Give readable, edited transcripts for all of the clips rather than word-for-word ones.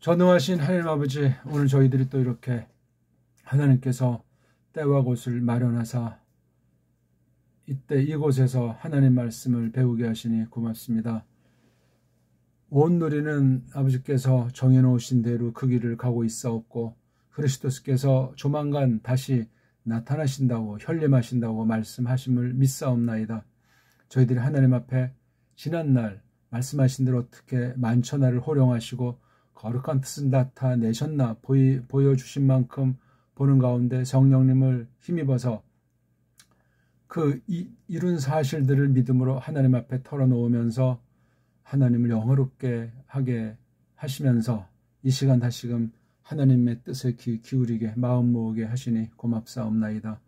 전능하신 하나님 아버지, 오늘 저희들이 또 이렇게 하나님께서 때와 곳을 마련하사 이때 이곳에서 하나님 말씀을 배우게 하시니 고맙습니다. 온 누리는 아버지께서 정해놓으신 대로 그 길을 가고 있사옵고 그리스도께서 조만간 다시 나타나신다고 현림하신다고 말씀하심을 믿사옵나이다. 저희들이 하나님 앞에 지난날 말씀하신 대로 어떻게 만천하를 호령하시고 거룩한 뜻을 나타내셨나 보여주신 만큼 보는 가운데 성령님을 힘입어서 그 이룬 사실들을 믿음으로 하나님 앞에 털어놓으면서 하나님을 영화롭게 하게 하시면서 이 시간 다시금 하나님의 뜻에 귀 기울이게 마음 모으게 하시니 고맙사옵나이다.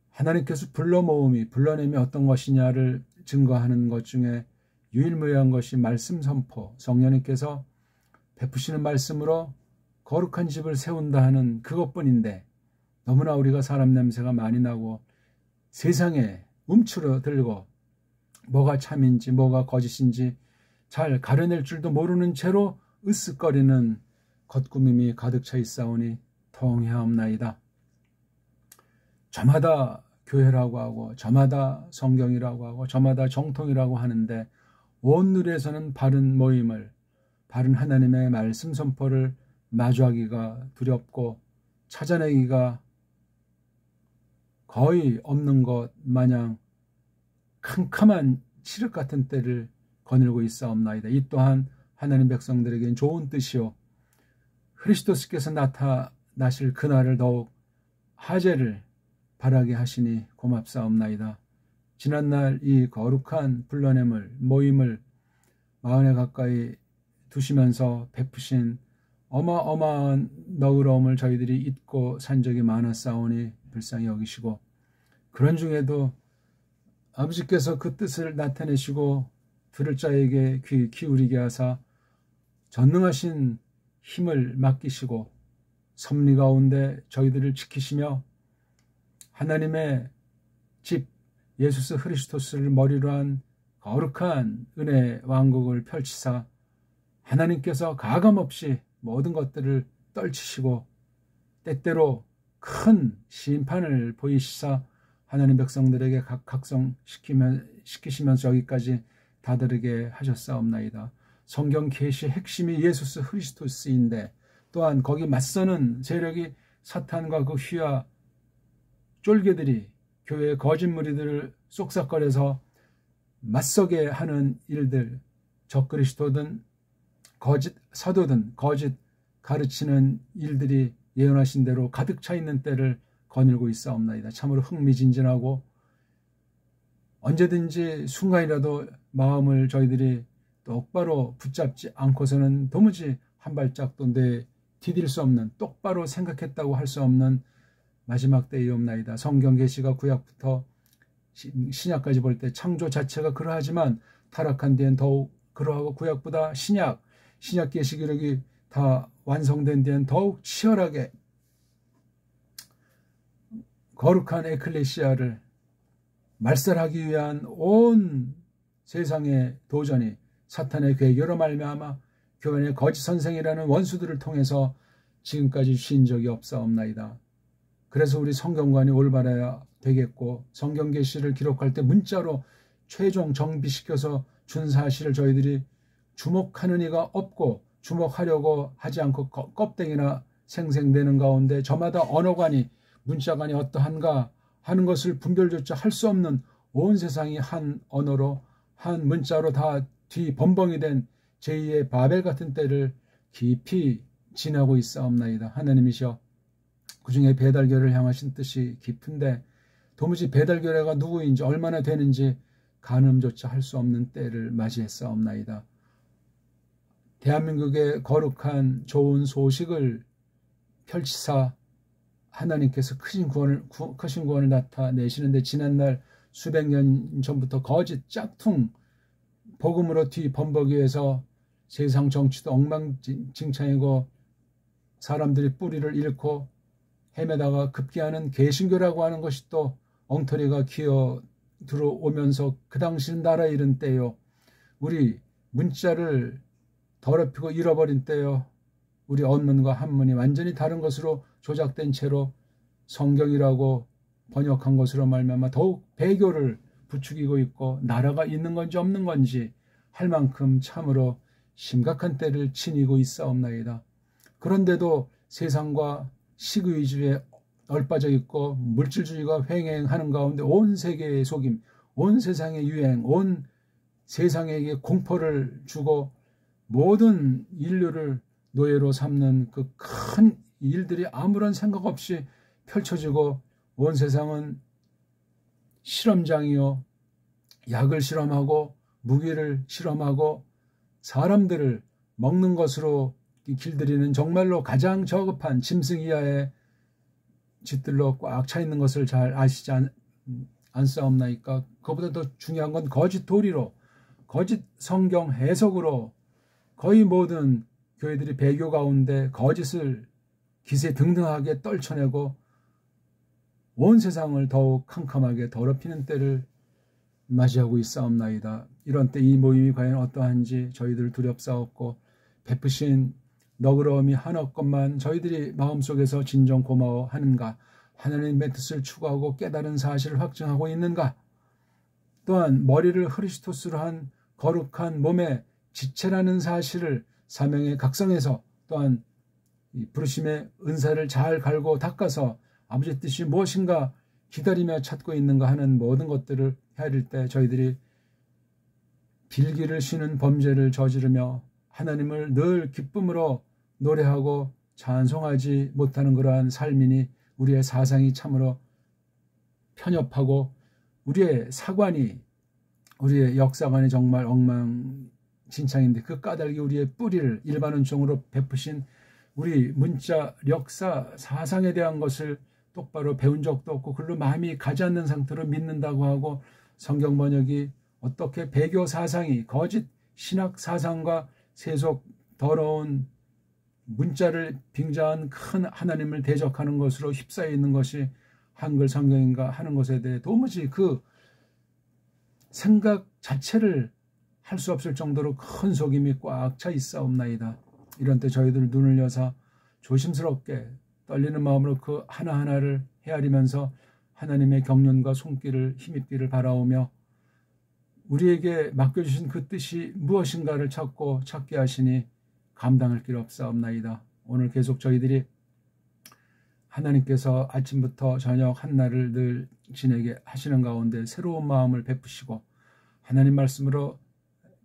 하나님께서 불러냄이 어떤 것이냐를 증거하는 것 중에 유일무이한 것이 말씀 선포, 성령님께서 베푸시는 말씀으로 거룩한 집을 세운다 하는 그것뿐인데 너무나 우리가 사람 냄새가 많이 나고 세상에 움츠러들고 뭐가 참인지 뭐가 거짓인지 잘 가려낼 줄도 모르는 채로 으쓱거리는 겉구밈이 가득 차 있사오니 통회하옵나이다. 저마다 교회라고 하고 저마다 성경이라고 하고 저마다 정통이라고 하는데 온 누리에서는 바른 모임을 바른 하나님의 말씀 선포를 마주하기가 두렵고 찾아내기가 거의 없는 것 마냥 캄캄한 칠흑 같은 때를 거닐고 있사옵나이다. 이 또한 하나님 백성들에겐 좋은 뜻이요 그리스도께서 나타나실 그날을 더욱 화제를 바라게 하시니 고맙사옵나이다. 지난날 이 거룩한 불러냄을 모임을 마흔에 가까이 두시면서 베푸신 어마어마한 너그러움을 저희들이 잊고 산 적이 많았사오니 불쌍히 여기시고 그런 중에도 아버지께서 그 뜻을 나타내시고 들을 자에게 귀 기울이게 하사 전능하신 힘을 맡기시고 섭리 가운데 저희들을 지키시며 하나님의 집 예수 그리스도를 머리로 한 거룩한 은혜 왕국을 펼치사 하나님께서 가감없이 모든 것들을 떨치시고 때때로 큰 심판을 보이시사 하나님 백성들에게 각성시키시면서 여기까지 다다르게 하셨사옵나이다. 성경 계시 핵심이 예수 그리스도인데 또한 거기 맞서는 세력이 사탄과 그 휘하 쫄개들이 교회의 거짓 무리들을 쏙싹거려서 맞서게 하는 일들, 적그리스도든 거짓 사도든 거짓 가르치는 일들이 예언하신 대로 가득 차 있는 때를 거닐고 있사옵나이다. 참으로 흥미진진하고 언제든지 순간이라도 마음을 저희들이 똑바로 붙잡지 않고서는 도무지 한 발짝도 디딜 수 없는 똑바로 생각했다고 할 수 없는 마지막 때이옵나이다. 성경 계시가 구약부터 신약까지 볼 때 창조 자체가 그러하지만 타락한 뒤엔 더욱 그러하고 구약보다 신약 계시 기록이 다 완성된 뒤엔 더욱 치열하게 거룩한 에클레시아를 말살하기 위한 온 세상의 도전이 사탄의 괴계로 말미암아 교회의 거짓 선생이라는 원수들을 통해서 지금까지 쉰 적이 없사옵나이다. 그래서 우리 성경관이 올바라야 되겠고 성경 계시를 기록할 때 문자로 최종 정비시켜서 준 사실을 저희들이 주목하는 이가 없고 주목하려고 하지 않고 껍데기나 생생되는 가운데 저마다 언어관이 문자관이 어떠한가 하는 것을 분별조차 할 수 없는 온 세상이 한 언어로 한 문자로 다 뒤범벅이 된 제2의 바벨 같은 때를 깊이 지나고 있사옵나이다. 하나님이시여 그 중에 배달교를 향하신 뜻이 깊은데 도무지 배달교회가 누구인지 얼마나 되는지 가늠조차 할 수 없는 때를 맞이했사옵나이다. 대한민국의 거룩한 좋은 소식을 펼치사 하나님께서 크신 구원을 나타내시는데 지난날 수백 년 전부터 거짓 짝퉁 복음으로 뒤범벅이 위해서 세상 정치도 엉망진창이고 사람들이 뿌리를 잃고 헤매다가 급기야는 개신교라고 하는 것이 또 엉터리가 기어 들어오면서 그 당시는 나라 잃은 때요. 우리 문자를 더럽히고 잃어버린 때요. 우리 언문과 한문이 완전히 다른 것으로 조작된 채로 성경이라고 번역한 것으로 말미암아 더욱 배교를 부추기고 있고 나라가 있는 건지 없는 건지 할 만큼 참으로 심각한 때를 지니고 있사옵나이다. 그런데도 세상과 시그위주에 얼빠져 있고 물질주의가 횡행하는 가운데 온 세계의 속임, 온 세상의 유행, 온 세상에게 공포를 주고 모든 인류를 노예로 삼는 그 큰 일들이 아무런 생각 없이 펼쳐지고 온 세상은 실험장이요. 약을 실험하고 무기를 실험하고 사람들을 먹는 것으로 길들이는 정말로 가장 저급한 짐승 이하의 짓들로 꽉 차 있는 것을 잘 아시지 않사옵나이까? 그보다 더 중요한 건 거짓 도리로, 거짓 성경 해석으로 거의 모든 교회들이 배교 가운데 거짓을 기세등등하게 떨쳐내고 온 세상을 더욱 캄캄하게 더럽히는 때를 맞이하고 있사옵나이다. 이런 때 이 모임이 과연 어떠한지 저희들 두렵사옵고 베푸신 너그러움이 한없건만 저희들이 마음속에서 진정 고마워하는가, 하나님의 뜻을 추구하고 깨달은 사실을 확증하고 있는가, 또한 머리를 흐리스토스로 한 거룩한 몸의 지체라는 사실을 사명의 각성해서 또한 부르심의 은사를 잘 갈고 닦아서 아버지의 뜻이 무엇인가 기다리며 찾고 있는가 하는 모든 것들을 헤아릴 때 저희들이 빌기를 쉬는 범죄를 저지르며 하나님을 늘 기쁨으로 노래하고 찬송하지 못하는 그러한 삶이니 우리의 사상이 참으로 편협하고 우리의 사관이, 우리의 역사관이 정말 엉망진창인데 그 까닭이 우리의 뿌리를 일반은총으로 베푸신 우리 문자, 역사, 사상에 대한 것을 똑바로 배운 적도 없고 글로 마음이 가지 않는 상태로 믿는다고 하고 성경 번역이 어떻게 배교 사상이 거짓 신학 사상과 세속 더러운 문자를 빙자한 큰 하나님을 대적하는 것으로 휩싸여 있는 것이 한글 성경인가 하는 것에 대해 도무지 그 생각 자체를 할 수 없을 정도로 큰 속임이 꽉 차 있사옵나이다. 이런 때 저희들 눈을 여사 조심스럽게 떨리는 마음으로 그 하나하나를 헤아리면서 하나님의 경륜과 손길을 힘입기를 바라오며 우리에게 맡겨주신 그 뜻이 무엇인가를 찾게 하시니 감당할 길 없사옵나이다. 오늘 계속 저희들이 하나님께서 아침부터 저녁 한날을 늘 지내게 하시는 가운데 새로운 마음을 베푸시고 하나님 말씀으로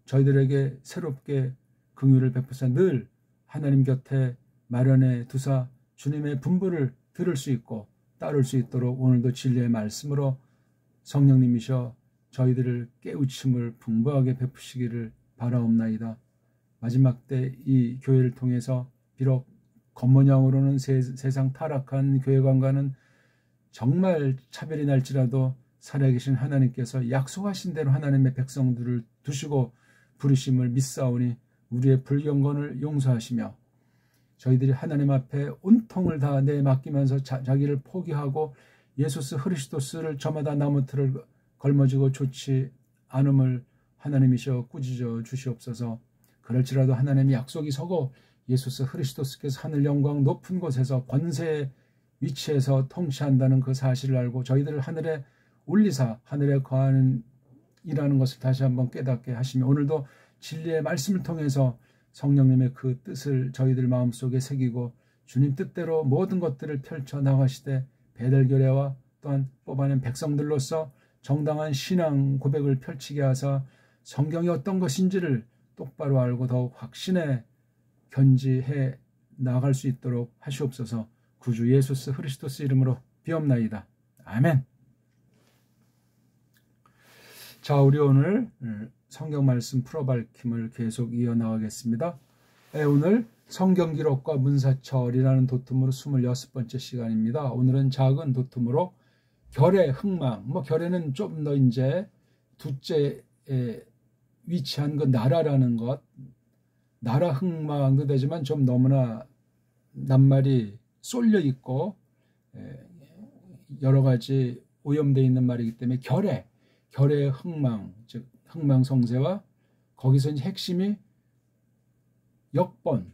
저희들에게 새롭게 긍휼을 베푸사 늘 하나님 곁에 마련해 두사 주님의 분부를 들을 수 있고 따를 수 있도록 오늘도 진리의 말씀으로 성령님이셔 저희들을 깨우침을 풍부하게 베푸시기를 바라옵나이다. 마지막 때 이 교회를 통해서 비록 겉모양으로는 세상 타락한 교회관과는 정말 차별이 날지라도 살아계신 하나님께서 약속하신 대로 하나님의 백성들을 두시고 부르심을 믿사오니 우리의 불경건을 용서하시며 저희들이 하나님 앞에 온통을 다 내맡기면서 자기를 포기하고 예수스 그리스도스를 저마다 나무틀을 걸머지고 좋지 않음을 하나님이셔 꾸짖어 주시옵소서. 그럴지라도 하나님의 약속이 서고 예수스 그리스도스께서 하늘 영광 높은 곳에서 권세의 위치에서 통치한다는 그 사실을 알고 저희들을 하늘에 올리사 하늘에 거하는 이라는 것을 다시 한번 깨닫게 하시며 오늘도 진리의 말씀을 통해서 성령님의 그 뜻을 저희들 마음속에 새기고 주님 뜻대로 모든 것들을 펼쳐 나가시되 배달교례와 또한 뽑아낸 백성들로서 정당한 신앙 고백을 펼치게 하사 성경이 어떤 것인지를 똑바로 알고 더욱 확신에 견지해 나갈 수 있도록 하시옵소서. 구주 예수스 그리스도스 이름으로 비옵나이다. 아멘. 자, 우리 오늘 성경 말씀 풀어밝힘을 계속 이어나가겠습니다. 오늘 성경 기록과 문사철이라는 도tum으로 26번째 시간입니다. 오늘은 작은 도tum으로 결의 흥망, 결의는 좀 더 이제 둘째에 위치한 그 나라라는 것, 나라 흥망도 되지만 좀 너무나 낱말이 쏠려 있고 여러 가지 오염되어 있는 말이기 때문에 결의 흥망, 즉 흥망성쇠와 거기서 이제 핵심이 역번,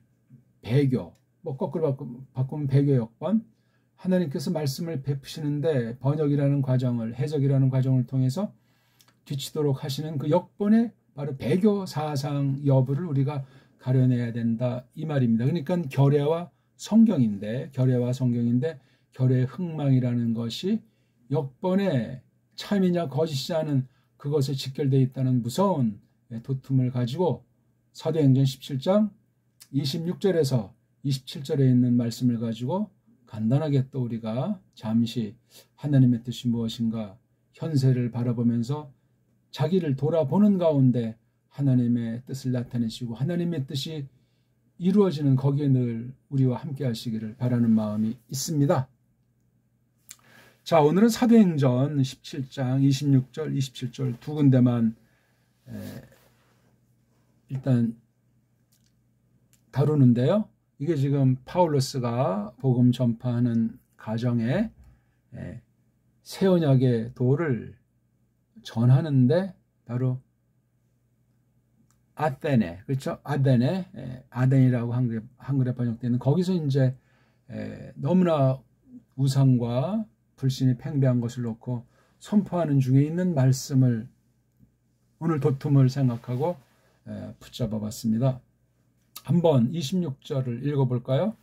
배교, 뭐 거꾸로 바꾸면 배교 역번, 하나님께서 말씀을 베푸시는데 번역이라는 과정을, 해석이라는 과정을 통해서 뒤치도록 하시는 그 역번의 바로 배교 사상 여부를 우리가 가려내야 된다 이 말입니다. 그러니까 결례와 성경인데 결례의 흥망이라는 것이 역번의 참이냐 거짓이냐는 그것에 직결되어 있다는 무서운 도툼을 가지고 사도행전 17장 26절에서 27절에 있는 말씀을 가지고 간단하게 또 우리가 잠시 하나님의 뜻이 무엇인가 현세를 바라보면서 자기를 돌아보는 가운데 하나님의 뜻을 나타내시고 하나님의 뜻이 이루어지는 거기에 늘 우리와 함께 하시기를 바라는 마음이 있습니다. 자, 오늘은 사도행전 17장 26절, 27절 두 군데만 일단 다루는데요. 이게 지금 파울로스가 복음 전파하는 가정에 새 언약의 도를 전하는데 바로 아테네, 그렇죠? 아덴이라고 한글에 번역되는 거기서 이제 너무나 우상과 불신이 팽배한 것을 놓고 선포하는 중에 있는 말씀을 오늘 도툼을 생각하고 붙잡아 봤습니다. 한번 26절을 읽어볼까요?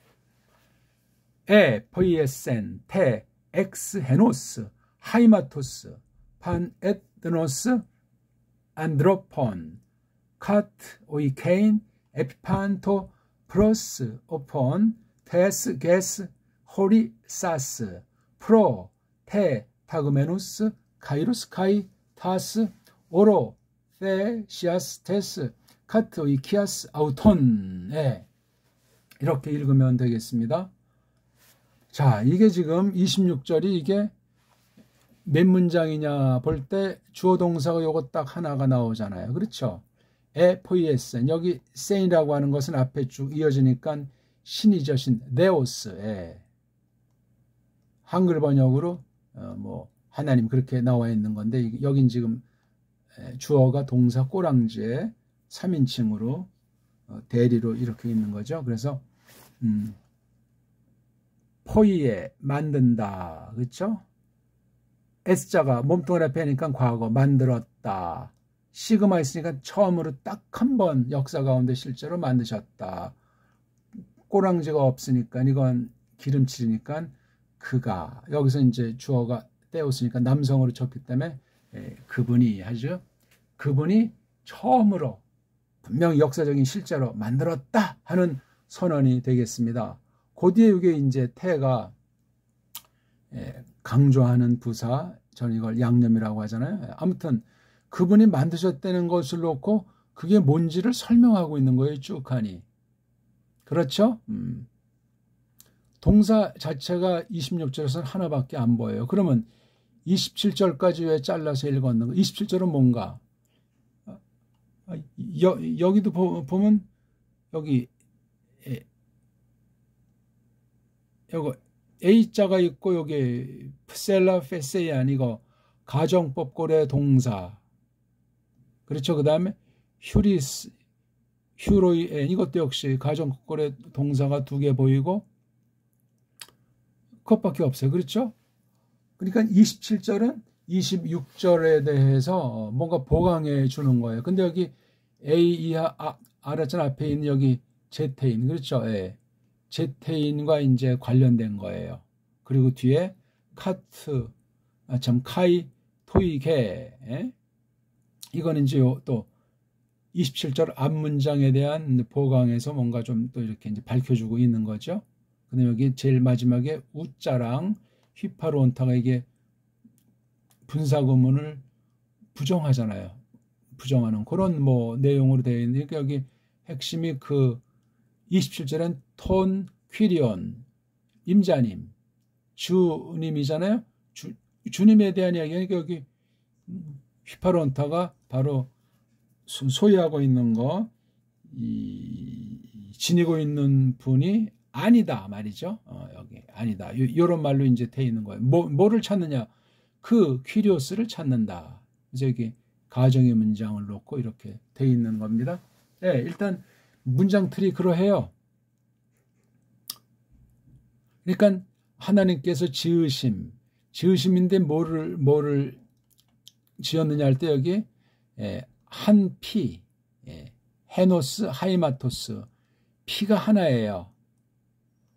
포이에센 테 엑스 헤노스 하이마토스 판 에트노스 안드로폰 카트 오이케인 에피판토 프로스 오폰 테스 게스 호리사스 프로 테 타그메누스 카이루스 카이 타스 오로 테 시아스 테스 카트 오이키아스 아우톤 이렇게 읽으면 되겠습니다. 자, 이게 지금 26절이 이게 몇 문장이냐 볼 때 주어 동사가 요거 딱 하나가 나오잖아요. 그렇죠? 포이에센 여기 센이라고 하는 것은 앞에 쭉 이어지니까 신이죠. 신 네오스 한글 번역으로 뭐 하나님 그렇게 나와 있는 건데 여긴 지금 주어가 동사 꼬랑지에 3인칭으로 대리로 이렇게 있는 거죠. 그래서 포이에 만든다, 그렇죠? S자가 몸뚱아리 앞에 하니까 과거 만들었다. 시그마 있으니까 처음으로 딱 한 번 역사 가운데 실제로 만드셨다. 꼬랑지가 없으니까 이건 기름칠이니까 그가 여기서 이제 주어가 떼었으니까 남성으로 쳤기 때문에 그분이 하죠. 그분이 처음으로 분명히 역사적인 실제로 만들었다 하는 선언이 되겠습니다. 그 뒤에 이게 이제 태가 강조하는 부사, 저는 이걸 양념이라고 하잖아요. 아무튼 그분이 만드셨다는 것을 놓고 그게 뭔지를 설명하고 있는 거예요. 쭉하니. 그렇죠? 동사 자체가 26절에서는 하나밖에 안 보여요. 그러면 27절까지 왜 잘라서 읽었는가? 27절은 뭔가? 여기도 보면 여기 요거 A자가 있고 여기 프셀라 페세이안 이거 가정법 고래 동사 그렇죠. 그 다음에 휴로이엔 이것도 역시 가정법 고래 동사가 두 개 보이고 그것밖에 없어요. 그렇죠. 그러니까 27절은 26절에 대해서 뭔가 보강해 주는 거예요. 근데 여기 A 이하 알았잖아 앞에 있는 여기 제테인 그렇죠. 제테인과 이제 관련된 거예요. 그리고 뒤에 카트 카이 토이게 이거는 이제 또 27절 앞 문장에 대한 보강에서 뭔가 좀 또 이렇게 이제 밝혀주고 있는 거죠. 근데 여기 제일 마지막에 우자랑 휘파로온타가 이게 분사구문을 부정하잖아요. 부정하는 그런 뭐 내용으로 되어 있는데 여기 핵심이 그 27절엔 톤 퀴리온 임자님 주님이잖아요. 주님에 대한 이야기가 여기 휘파론타가 바로 소유하고 있는 거 지니고 있는 분이 아니다 말이죠. 여기 아니다 이런 말로 이제 돼 있는 거예요. 뭐를 찾느냐? 그 퀴리오스를 찾는다. 그래서 여기 가정의 문장을 놓고 이렇게 돼 있는 겁니다. 일단 문장틀이 그러해요. 그러니까 하나님께서 지으심인데 뭐를 지었느냐 할 때 여기 한 피, 헤노스, 하이마토스, 피가 하나예요.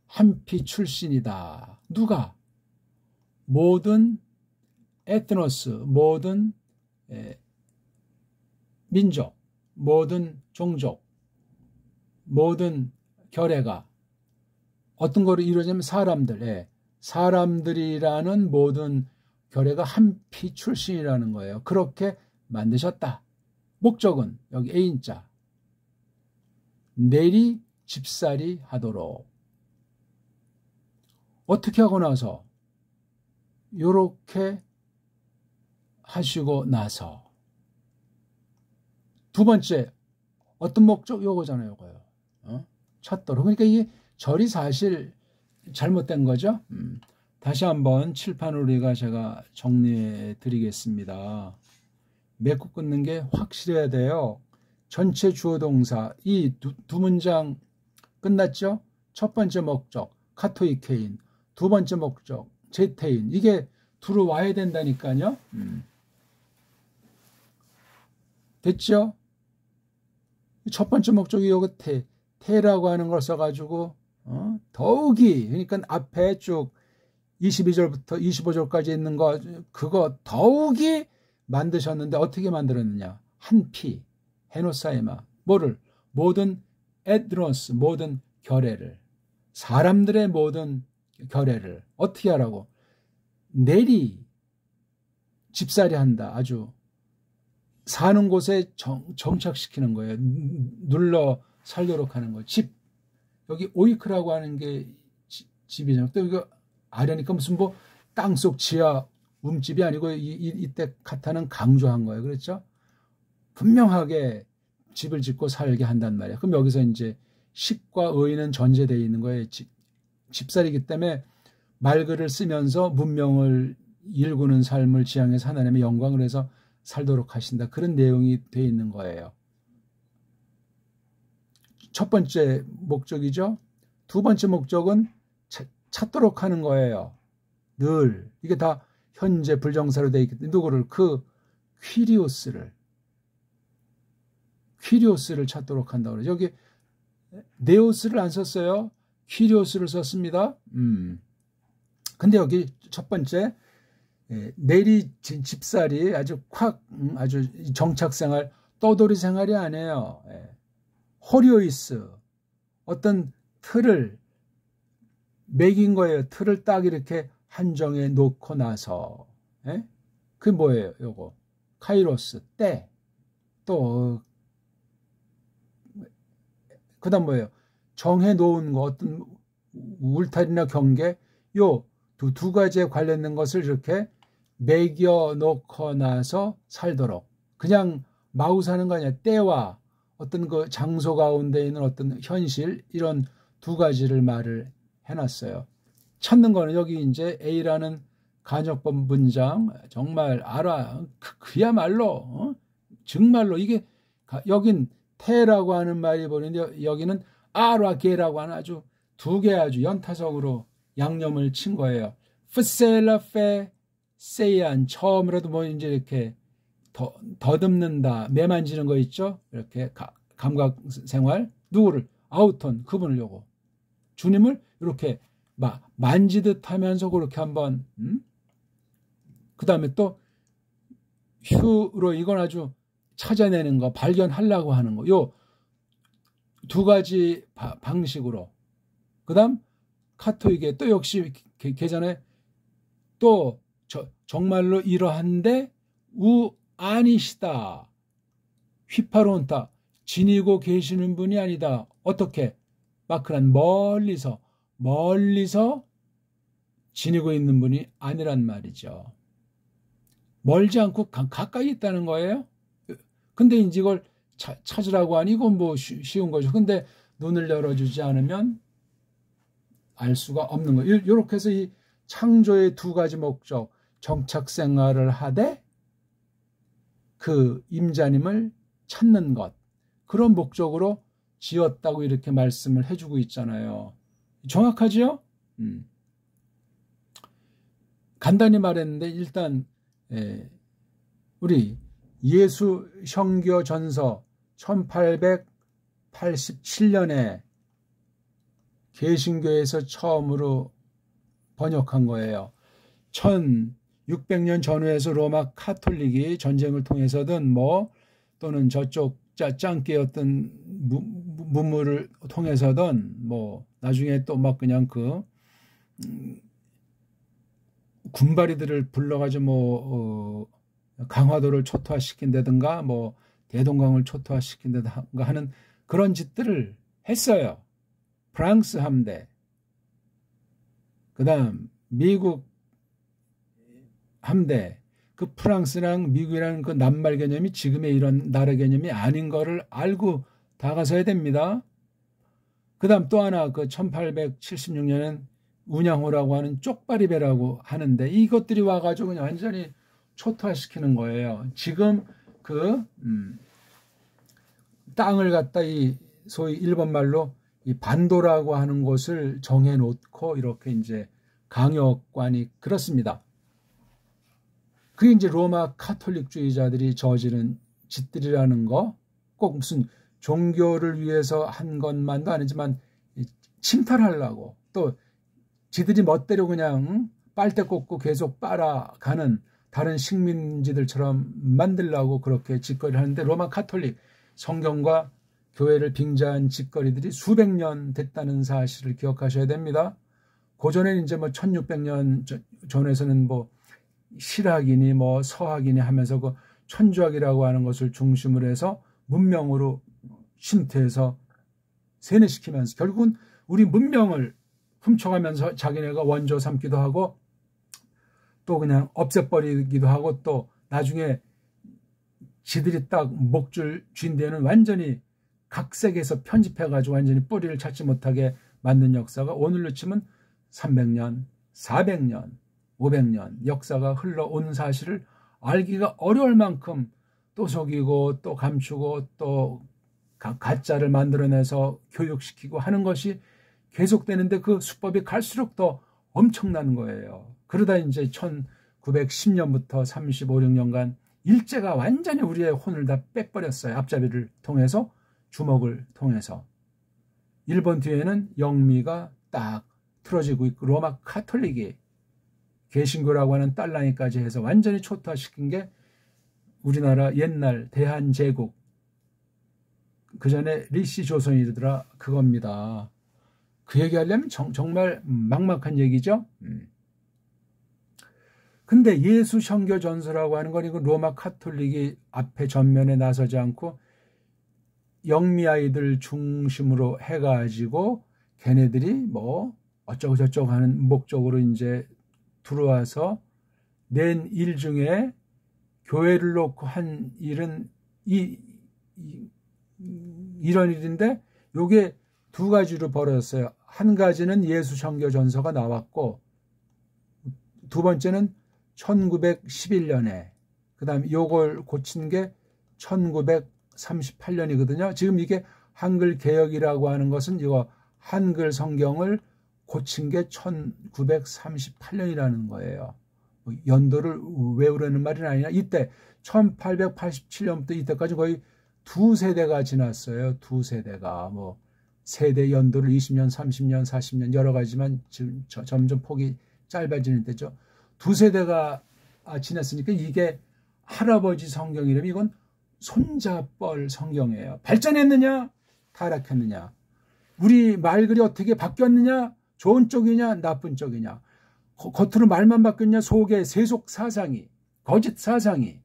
한 피 출신이다. 누가? 모든 에트노스, 모든 민족, 모든 종족, 모든 결례가 어떤 거로 이루어지면 사람들이라는 모든 결례가 한 피 출신이라는 거예요. 그렇게 만드셨다. 목적은 여기 A인자. 내리 집살이 하도록. 어떻게 하고 나서 요렇게 하시고 나서 두 번째 어떤 목적? 요거잖아요. 요거요. 찾도록. 그러니까 이게 절이 사실 잘못된 거죠. 다시 한번 칠판으로 제가 정리해 드리겠습니다. 맺고 끊는 게 확실해야 돼요. 전체 주어 동사 이 두 문장 끝났죠? 첫 번째 목적 카토이케인, 두 번째 목적 제테인, 이게 들어와야 된다니까요. 됐죠? 첫 번째 목적이 요거 테라고 하는 걸 써가지고 더욱이, 그러니까 앞에 쭉 22절부터 25절까지 있는 거 그거 더욱이 만드셨는데 어떻게 만들었느냐? 한 피, 헤노사이마, 뭐를? 모든 에드로스, 모든 결례를, 사람들의 모든 결례를 어떻게 하라고? 내리 집살이 한다. 아주 사는 곳에 정착시키는 거예요. 눌러 살도록 하는 거. 집, 여기 오이크라고 하는 게 집이잖아요. 또 이거 아려니까 무슨 뭐 땅속 지하 움집이 아니고 이때 카타는 강조한 거예요. 그렇죠? 분명하게 집을 짓고 살게 한단 말이에요. 그럼 여기서 이제 식과 의는 전제되어 있는 거예요. 집살이기 때문에 말글을 쓰면서 문명을 일구는 삶을 지향해서 하나님의 영광을 해서 살도록 하신다. 그런 내용이 되어 있는 거예요. 첫 번째 목적이죠. 두 번째 목적은 찾도록 하는 거예요. 늘. 이게 다 현재 불정사로 되어 있기 때문에 누구를? 그 퀴리오스를 찾도록 한다고 그러죠. 여기 네오스를 안 썼어요. 퀴리오스를 썼습니다. 근데 여기 첫 번째 내리 집살이 아주 아주 정착생활, 떠돌이 생활이 아니에요. 호리오이스, 어떤 틀을 매긴 거예요. 틀을 딱 이렇게 한정해 놓고 나서, 그게 뭐예요? 요거 카이로스, 때. 또 그다음 뭐예요? 정해 놓은 거, 어떤 울타리나 경계, 요 두 가지에 관련된 것을 이렇게 매겨 놓고 나서 살도록. 그냥 마구 사는 거 아니야. 때와 어떤 그 장소 가운데 있는 어떤 현실, 이런 두 가지를 말을 해놨어요. 찾는 거는 여기 이제 A라는 간역법 문장, 정말 알아. 그야말로, 정말로 이게, 여긴 태라고 하는 말이 보이는데 여기는 아라 게라고 하는 아주 두 개 아주 연타석으로 양념을 친 거예요. 프셀라페 세이안, 처음이라도 뭐 이제 이렇게 더듬는다, 매만지는 거 있죠? 이렇게 감각 생활. 누구를? 아우톤, 그분을 요거. 주님을 이렇게 만지듯 하면서 그렇게 한번, 그 다음에 또 휴로, 이건 아주 찾아내는 거, 발견하려고 하는 거. 요 두 가지 방식으로. 그 다음 카토이게 또 역시 계산에 또 정말로 이러한데 아니시다. 휘파론타, 지니고 계시는 분이 아니다. 어떻게? 마크란 멀리서 지니고 있는 분이 아니란 말이죠. 멀지 않고 가까이 있다는 거예요. 근데 이제 이걸 찾으라고 하니 이건 뭐 쉬운 거죠. 근데 눈을 열어주지 않으면 알 수가 없는 거예요. 이렇게 해서 이 창조의 두 가지 목적, 정착 생활을 하되 그 임자님을 찾는 것, 그런 목적으로 지었다고 이렇게 말씀을 해주고 있잖아요. 정확하지요? 간단히 말했는데 일단 우리 예수 형교 전서 1887년에 개신교에서 처음으로 번역한 거예요. 1600년 전후에서 로마 카톨릭이 전쟁을 통해서든 또는 저쪽 짱깨 어떤 문물을 통해서든 나중에 또 막 그냥 군바리들을 불러가지고 강화도를 초토화시킨다든가 대동강을 초토화시킨다든가 하는 그런 짓들을 했어요. 프랑스 함대, 그 다음 미국 함대, 그 프랑스랑 미국이라는 그 낱말 개념이 지금의 이런 나라 개념이 아닌 거를 알고 다가서야 됩니다. 그 다음 또 하나 1876년엔 운양호라고 하는 쪽발이배라고 하는데 이것들이 와가지고 그냥 완전히 초토화시키는 거예요. 지금 땅을 갖다 소위 일본말로 이 반도라고 하는 곳을 정해놓고 이렇게 이제 강역관이 그렇습니다. 그게 이제 로마 카톨릭주의자들이 저지른 짓들이라는 거, 꼭 무슨 종교를 위해서 한 것만도 아니지만 침탈하려고 또 지들이 멋대로 그냥 빨대 꽂고 계속 빨아가는 다른 식민지들처럼 만들려고 그렇게 짓거리를 하는데 로마 카톨릭 성경과 교회를 빙자한 짓거리들이 수백 년 됐다는 사실을 기억하셔야 됩니다. 고전에는 이제 1600년 전에서는 실학이니 서학이니 하면서 그 천주학이라고 하는 것을 중심으로 해서 문명으로 침투해서 세뇌시키면서 결국은 우리 문명을 훔쳐가면서 자기네가 원조 삼기도 하고 또 그냥 없애버리기도 하고 또 나중에 지들이 딱 목줄 쥔 데는 완전히 각색해서 편집해가지고 완전히 뿌리를 찾지 못하게 만든 역사가 오늘로 치면 300년, 400년, 500년 역사가 흘러온 사실을 알기가 어려울 만큼 또 속이고 또 감추고 또 가짜를 만들어내서 교육시키고 하는 것이 계속되는데 그 수법이 갈수록 더 엄청난 거예요. 그러다 이제 1910년부터 35, 6년간 일제가 완전히 우리의 혼을 다 빼버렸어요. 앞잡이를 통해서, 주먹을 통해서. 일본 뒤에는 영미가 딱 틀어지고 있고 로마 카톨릭이 개신교라고 하는 딸랑이까지 해서 완전히 초토화시킨 게 우리나라 옛날 대한제국, 그 전에 리시조선이더라 그겁니다. 그 얘기하려면 정말 막막한 얘기죠. 근데 예수 형교 전서라고 하는 건 이거 로마 카톨릭이 앞에 전면에 나서지 않고 영미 아이들 중심으로 해가지고 걔네들이 어쩌고 저쩌고 하는 목적으로 이제 들어와서 낸 일 중에 교회를 놓고 한 일은 이런 일인데 요게 두 가지로 벌어졌어요. 한 가지는 예수 형교 전서가 나왔고 두 번째는 1911년에 그 다음에 요걸 고친 게 1938년이거든요. 지금 이게 한글 개혁이라고 하는 것은 이거 한글 성경을 고친 게 1938년이라는 거예요. 연도를 외우려는 말이 아니라 이때 1887년부터 이때까지 거의 두 세대가 지났어요. 두 세대가 세대 연도를 20년, 30년, 40년 여러 가지만 지금 점점 폭이 짧아지는 때죠. 두 세대가 지났으니까 이게 할아버지 성경이라면 이건 손자뻘 성경이에요. 발전했느냐? 타락했느냐? 우리 말글이 어떻게 바뀌었느냐? 좋은 쪽이냐? 나쁜 쪽이냐? 겉으로 말만 바뀌었냐? 속에 세속 사상이, 거짓 사상이,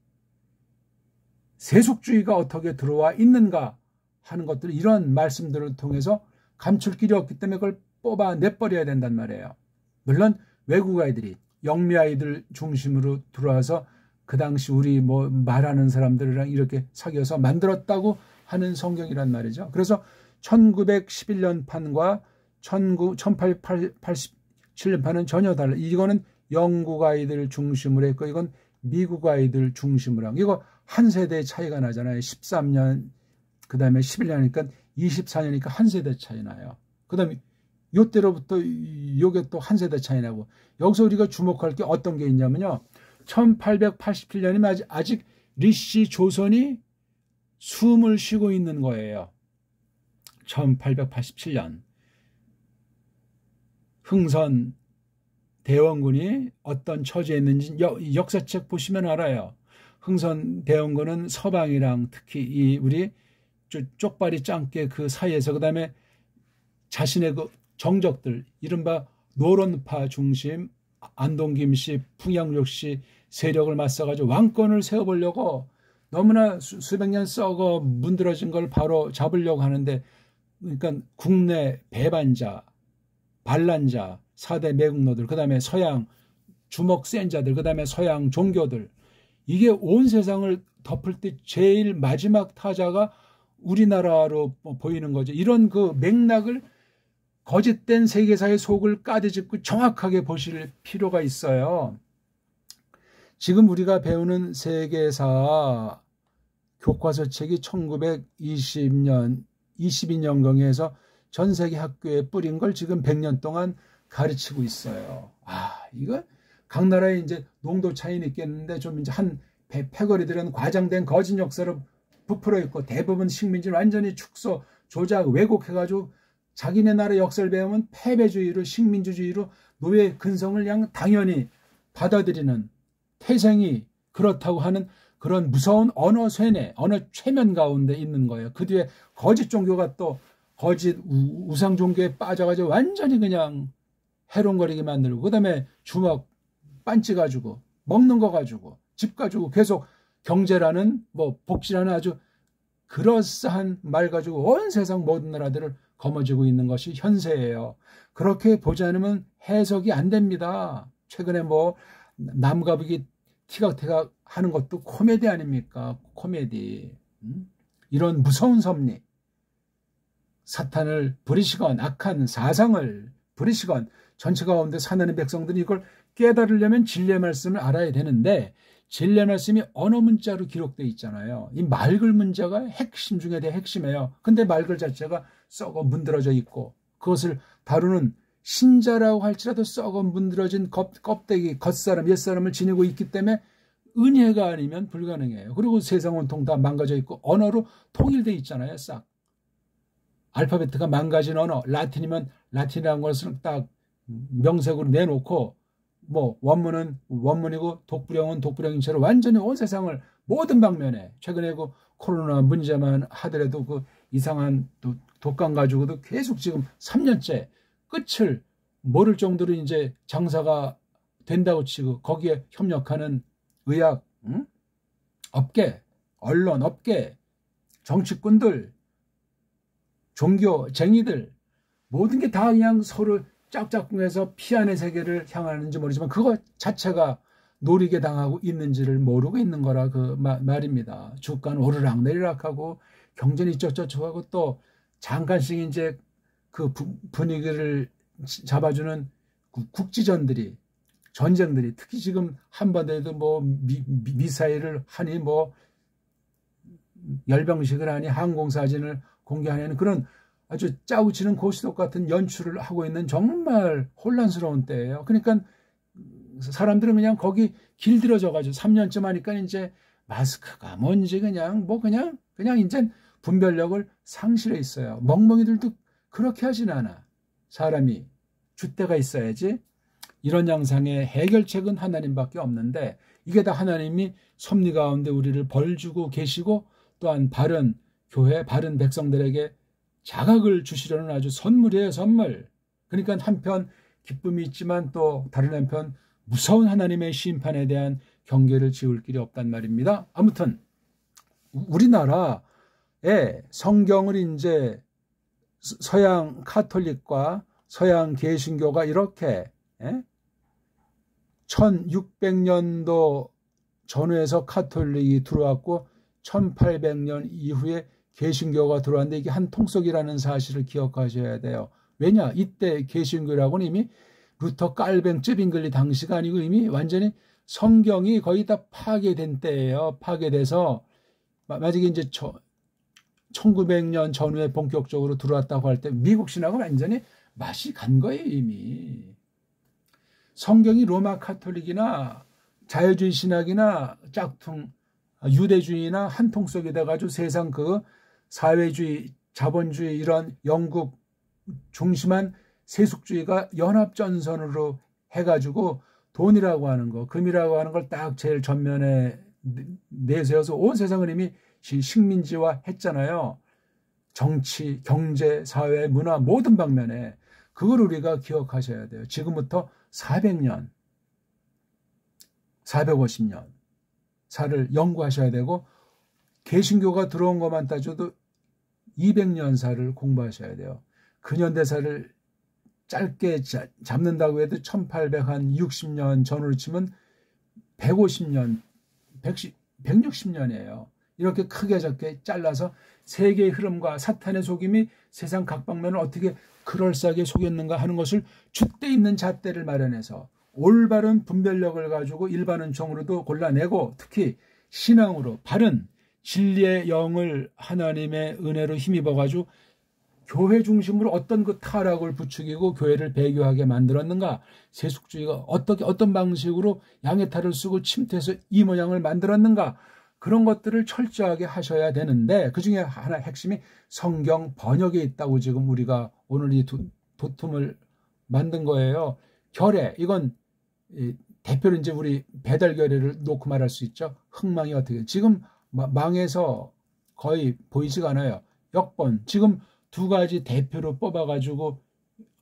세속주의가 어떻게 들어와 있는가 하는 것들, 이런 말씀들을 통해서 감출 길이 없기 때문에 그걸 뽑아내버려야 된단 말이에요. 물론 외국 아이들이 영미 아이들 중심으로 들어와서 그 당시 우리 말하는 사람들이랑 이렇게 사귀어서 만들었다고 하는 성경이란 말이죠. 그래서 1911년 판과 1887년 판은 전혀 달라. 이거는 영국 아이들 중심으로 했고 이건 미국 아이들 중심으로 한. 이거 한 세대의 차이가 나잖아요. 13년 그 다음에 11년이니까 24년이니까 한 세대 차이 나요. 그 다음에 요때로부터 요게 또 한 세대 차이 나고, 여기서 우리가 주목할 게 어떤 게 있냐면요. 1887년이면 아직 리씨 조선이 숨을 쉬고 있는 거예요. 1887년. 흥선 대원군이 어떤 처지에 있는지 역사책 보시면 알아요. 흥선 대원군은 서방이랑 특히 이 우리 쪽발이 짱깨 그 사이에서, 그 다음에 자신의 그 정적들, 이른바 노론파 중심 안동김씨, 풍양족씨 세력을 맞서가지고 왕권을 세워보려고 너무나 수백 년 썩어 문드러진 걸 바로 잡으려고 하는데, 그러니까 국내 배반자, 반란자, 4대 매국노들, 그 다음에 서양 주먹 센 자들, 그 다음에 서양 종교들, 이게 온 세상을 덮을 때 제일 마지막 타자가 우리나라로 보이는 거죠. 이런 그 맥락을 거짓된 세계사의 속을 까디짚고 정확하게 보실 필요가 있어요. 지금 우리가 배우는 세계사 교과서 책이 1920년, 22년경에서 전 세계 학교에 뿌린 걸 지금 100년 동안 가르치고 있어요. 이거 각 나라에 이제 농도 차이는 있겠는데 좀 이제 한 패거리들은 과장된 거짓 역사로 부풀어 있고, 대부분 식민지를 완전히 축소, 조작, 왜곡해가지고 자기네 나라 역사를 배우면 패배주의로, 식민주의로 노예 근성을 그냥 당연히 받아들이는, 태생이 그렇다고 하는 그런 무서운 언어 쇠뇌, 언어 최면 가운데 있는 거예요. 그 뒤에 거짓 종교가 또 거짓 우상 종교에 빠져가지고 완전히 그냥 해롱거리게 만들고, 그 다음에 주먹 빤찌 가지고 먹는 거 가지고 집 가지고 계속 경제라는 뭐 복지라는 아주 그럴싸한 말 가지고 온 세상 모든 나라들을 거머쥐고 있는 것이 현세예요. 그렇게 보지 않으면 해석이 안 됩니다. 최근에 뭐 남가북이 티각태각 하는 것도 코미디 아닙니까? 코미디. 이런 무서운 섭리, 사탄을 부리시건 악한 사상을 부리시건 전체 가운데 사는 백성들이 이걸 깨달으려면 진리의 말씀을 알아야 되는데, 진리의 말씀이 언어 문자로 기록되어 있잖아요. 이 말글 문자가 핵심 중에 대해 핵심이에요. 근데 말글 자체가 썩어 문드러져 있고, 그것을 다루는 신자라고 할지라도 썩어 문드러진 껍데기, 겉사람, 옛사람을 지니고 있기 때문에 은혜가 아니면 불가능해요. 그리고 세상 온통 다 망가져 있고 언어로 통일되어 있잖아요. 싹. 알파벳가 망가진 언어, 라틴이면 라틴이라는 것을 딱 명색으로 내놓고, 뭐 원문은 원문이고 독불형은 독불형인 채로 완전히 온 세상을 모든 방면에, 최근에 그 코로나 문제만 하더라도 그 이상한 독감 가지고도 계속 지금 3년째 끝을 모를 정도로 이제 장사가 된다고 치고, 거기에 협력하는 의학 업계, 언론 업계, 정치꾼들, 종교쟁이들, 모든 게 다 그냥 서로 짝짝꿍해서 피안의 세계를 향하는지 모르지만 그것 자체가 노리게 당하고 있는지를 모르고 있는 거라 그 말입니다. 주가는 오르락 내리락하고 경제는 이쪽저쪽하고, 또 잠깐씩 이제 그 분위기를 잡아주는 국지전들이, 전쟁들이, 특히 지금 한반도에도 뭐 미사일을 하니 뭐 열병식을 하니 항공사진을 공개하는 그런 아주 짜우치는 고시독 같은 연출을 하고 있는 정말 혼란스러운 때예요. 그러니까 사람들은 그냥 거기 길들여져가지고 3년쯤 하니까 이제 마스크가 뭔지 그냥 이제 분별력을 상실해 있어요. 멍멍이들도 그렇게 하진 않아. 사람이 줏대가 있어야지. 이런 양상의 해결책은 하나님밖에 없는데, 이게 다 하나님이 섭리 가운데 우리를 벌주고 계시고, 또한 바른 교회, 바른 백성들에게 자각을 주시려는 아주 선물이에요, 선물. 그러니까 한편 기쁨이 있지만 또 다른 한편 무서운 하나님의 심판에 대한 경계를 지울 길이 없단 말입니다. 아무튼 우리나라에 성경을 이제 서양 카톨릭과 서양 개신교가 이렇게 1600년도 전후에서 카톨릭이 들어왔고 1800년 이후에 개신교가 들어왔는데, 이게 한 통속이라는 사실을 기억하셔야 돼요. 왜냐? 이때 개신교라고는 이미 루터 깔뱅 쯔빙글리 당시가 아니고 이미 완전히 성경이 거의 다 파괴된 때예요. 파괴돼서 만약에 이제 1900년 전후에 본격적으로 들어왔다고 할 때 미국 신학은 완전히 맛이 간 거예요, 이미. 성경이 로마 카톨릭이나 자유주의 신학이나 짝퉁 유대주의나 한통 속에 돼가지고 세상 그 사회주의, 자본주의 이런 영국 중심한 세속주의가 연합전선으로 해가지고 돈이라고 하는 거, 금이라고 하는 걸 딱 제일 전면에 내세워서 온 세상을 이미 식민지화 했잖아요. 정치, 경제, 사회, 문화 모든 방면에. 그걸 우리가 기억하셔야 돼요. 지금부터 400년, 450년 사를 연구하셔야 되고 개신교가 들어온 것만 따져도 200년사를 공부하셔야 돼요. 근현대사를 짧게 잡는다고 해도 1860년 전으로 치면 150년, 160년이에요. 이렇게 크게 작게 잘라서 세계의 흐름과 사탄의 속임이 세상 각 방면을 어떻게 그럴싸하게 속였는가 하는 것을 줏대 있는 잣대를 마련해서 올바른 분별력을 가지고 일반은총으로도 골라내고 특히 신앙으로 바른 진리의 영을 하나님의 은혜로 힘입어 가지고 교회 중심으로 어떤 그 타락을 부추기고 교회를 배교하게 만들었는가, 세속주의가 어떤 방식으로 양의 탈을 쓰고 침투해서 이 모양을 만들었는가, 그런 것들을 철저하게 하셔야 되는데 그중에 하나 핵심이 성경 번역에 있다고 지금 우리가 오늘 이 도tum을 만든 거예요. 결례, 이건 대표로 이제 우리 배달 결례를 놓고 말할 수 있죠. 흥망이 어떻게 지금 망해서 거의 보이지가 않아요. 역번 지금 두 가지 대표로 뽑아가지고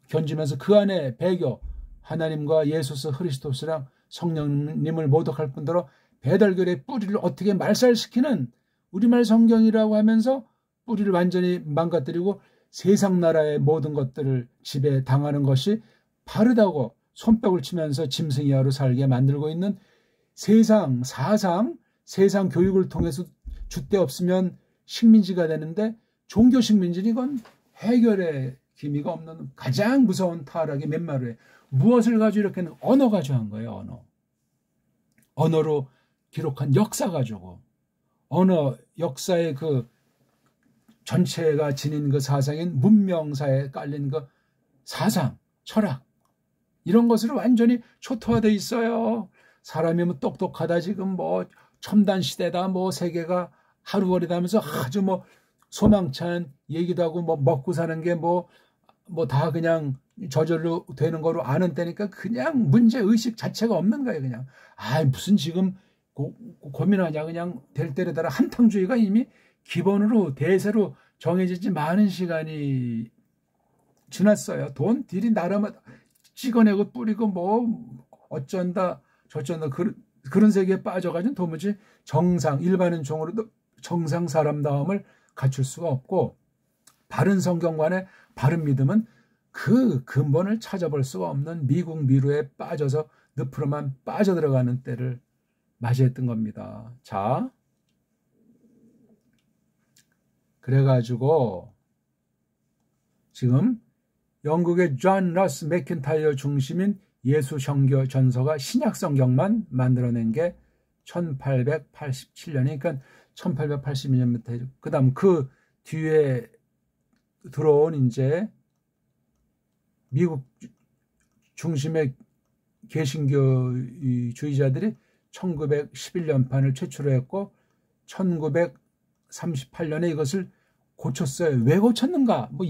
견지면서 그 안에 배교, 하나님과 예수스 그리스도스랑 성령님을 모독할 뿐더러 배달결의 뿌리를 어떻게 말살시키는 우리말 성경이라고 하면서 뿌리를 완전히 망가뜨리고 세상 나라의 모든 것들을 지배 당하는 것이 바르다고 손뼉을 치면서 짐승이하로 살게 만들고 있는 세상 사상, 세상 교육을 통해서 줏대 없으면 식민지가 되는데 종교 식민지는 이건 해결의 기미가 없는 가장 무서운 타락의 맨마루에 무엇을 가지고 이렇게 언어 가지고 한 거예요. 언어로 기록한 역사 가지고 언어 역사의 그 전체가 지닌 그 사상인 문명사에 깔린 그 사상, 철학 이런 것으로 완전히 초토화되어 있어요. 사람이면 똑똑하다 지금 뭐 첨단 시대다 뭐 세계가 하루거리다 하면서 아주 뭐 소망찬 얘기도 하고 뭐 먹고 사는 게 뭐 다 그냥 저절로 되는 거로 아는 때니까 그냥 문제 의식 자체가 없는 거예요. 그냥 무슨 지금 고민하냐, 그냥 될 때에 따라 한탕주의가 이미 기본으로 대세로 정해지지 많은 시간이 지났어요. 돈 딜이 나라마다 찍어내고 뿌리고 뭐 어쩐다 저쩐다 그런 세계에 빠져가지고 도무지 정상 일반인종으로도 정상 사람다움을 갖출 수가 없고 바른 성경관의 바른 믿음은 그 근본을 찾아볼 수가 없는 미국 미루에 빠져서 늪으로만 빠져들어가는 때를 맞이했던 겁니다. 자, 그래가지고 지금 영국의 존 러스 맥킨타이어 중심인 예수 성교 전서가 신약 성경만 만들어낸 게 1887년이니까 그러니까 1882년부터 그다음 그 뒤에 들어온 이제 미국 중심의 개신교주의자들이 1911년판을 최초로 했고 1938년에 이것을 고쳤어요. 왜 고쳤는가? 뭐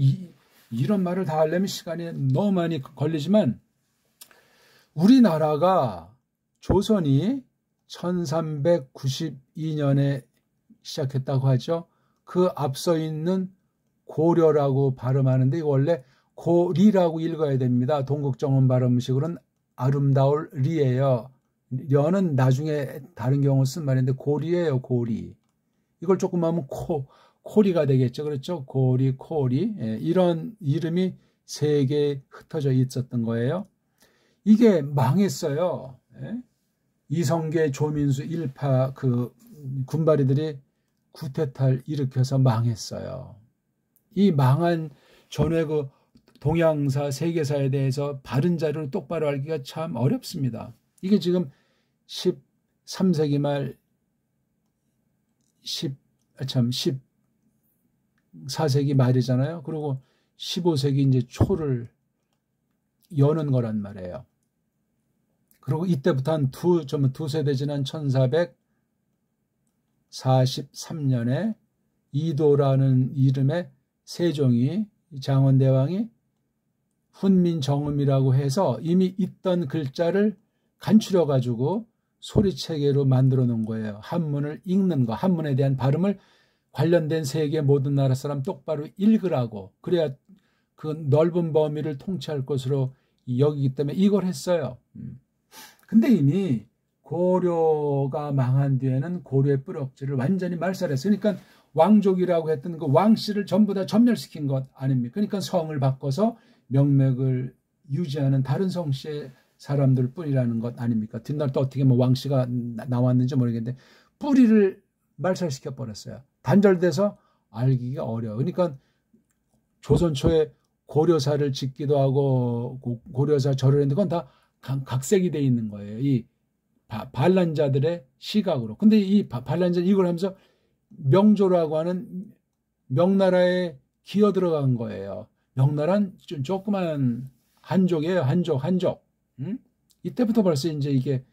이런 말을 다 하려면 시간이 너무 많이 걸리지만 우리나라가 조선이 1392년에 시작했다고 하죠. 그 앞서 있는 고려라고 발음하는데 이거 원래 고리라고 읽어야 됩니다. 동국정원 발음식으로는 아름다울 리예요. 려는 나중에 다른 경우 쓴 말인데 고리예요. 고리. 이걸 조금 하면 코리가 되겠죠. 그렇죠? 고리, 코리. 이런 이름이 세 개 흩어져 있었던 거예요. 이게 망했어요. 이성계, 조민수, 일파 그 군바리들이 구태타를 일으켜서 망했어요. 이 망한 전에 그 동양사, 세계사에 대해서 바른 자료를 똑바로 알기가 참 어렵습니다. 이게 지금 13세기 말 14세기 14세기 말이잖아요. 그리고 15세기 이제 초를 여는 거란 말이에요. 그리고 이때부터 한 두세 대 지난 1443년에 이도라는 이름의 세종이, 장원대왕이 훈민정음이라고 해서 이미 있던 글자를 간추려가지고 소리체계로 만들어 놓은 거예요. 한문을 읽는 거, 한문에 대한 발음을 관련된 세계 모든 나라 사람 똑바로 읽으라고. 그래야 그 넓은 범위를 통치할 것으로 여기기 때문에 이걸 했어요. 근데 이미 고려가 망한 뒤에는 고려의 뿌럭지를 완전히 말살했어요. 그러니까 왕족이라고 했던 그 왕씨를 전부 다 전멸시킨 것 아닙니까? 그러니까 성을 바꿔서 명맥을 유지하는 다른 성씨의 사람들 뿐이라는 것 아닙니까? 뒷날 또 어떻게 뭐 왕씨가 나왔는지 모르겠는데 뿌리를 말살시켜 버렸어요. 단절돼서 알기가 어려워. 그러니까 조선 초에 고려사를 짓기도 하고 고려사 절을 했는데 그건 다 각색이 돼 있는 거예요. 이 반란자들의 시각으로. 근데 이 반란자 이걸 하면서 명조라고 하는 명나라에 기어 들어간 거예요. 명나라는 조그만 한족이에요. 한족. 이때부터 벌써 이제 이게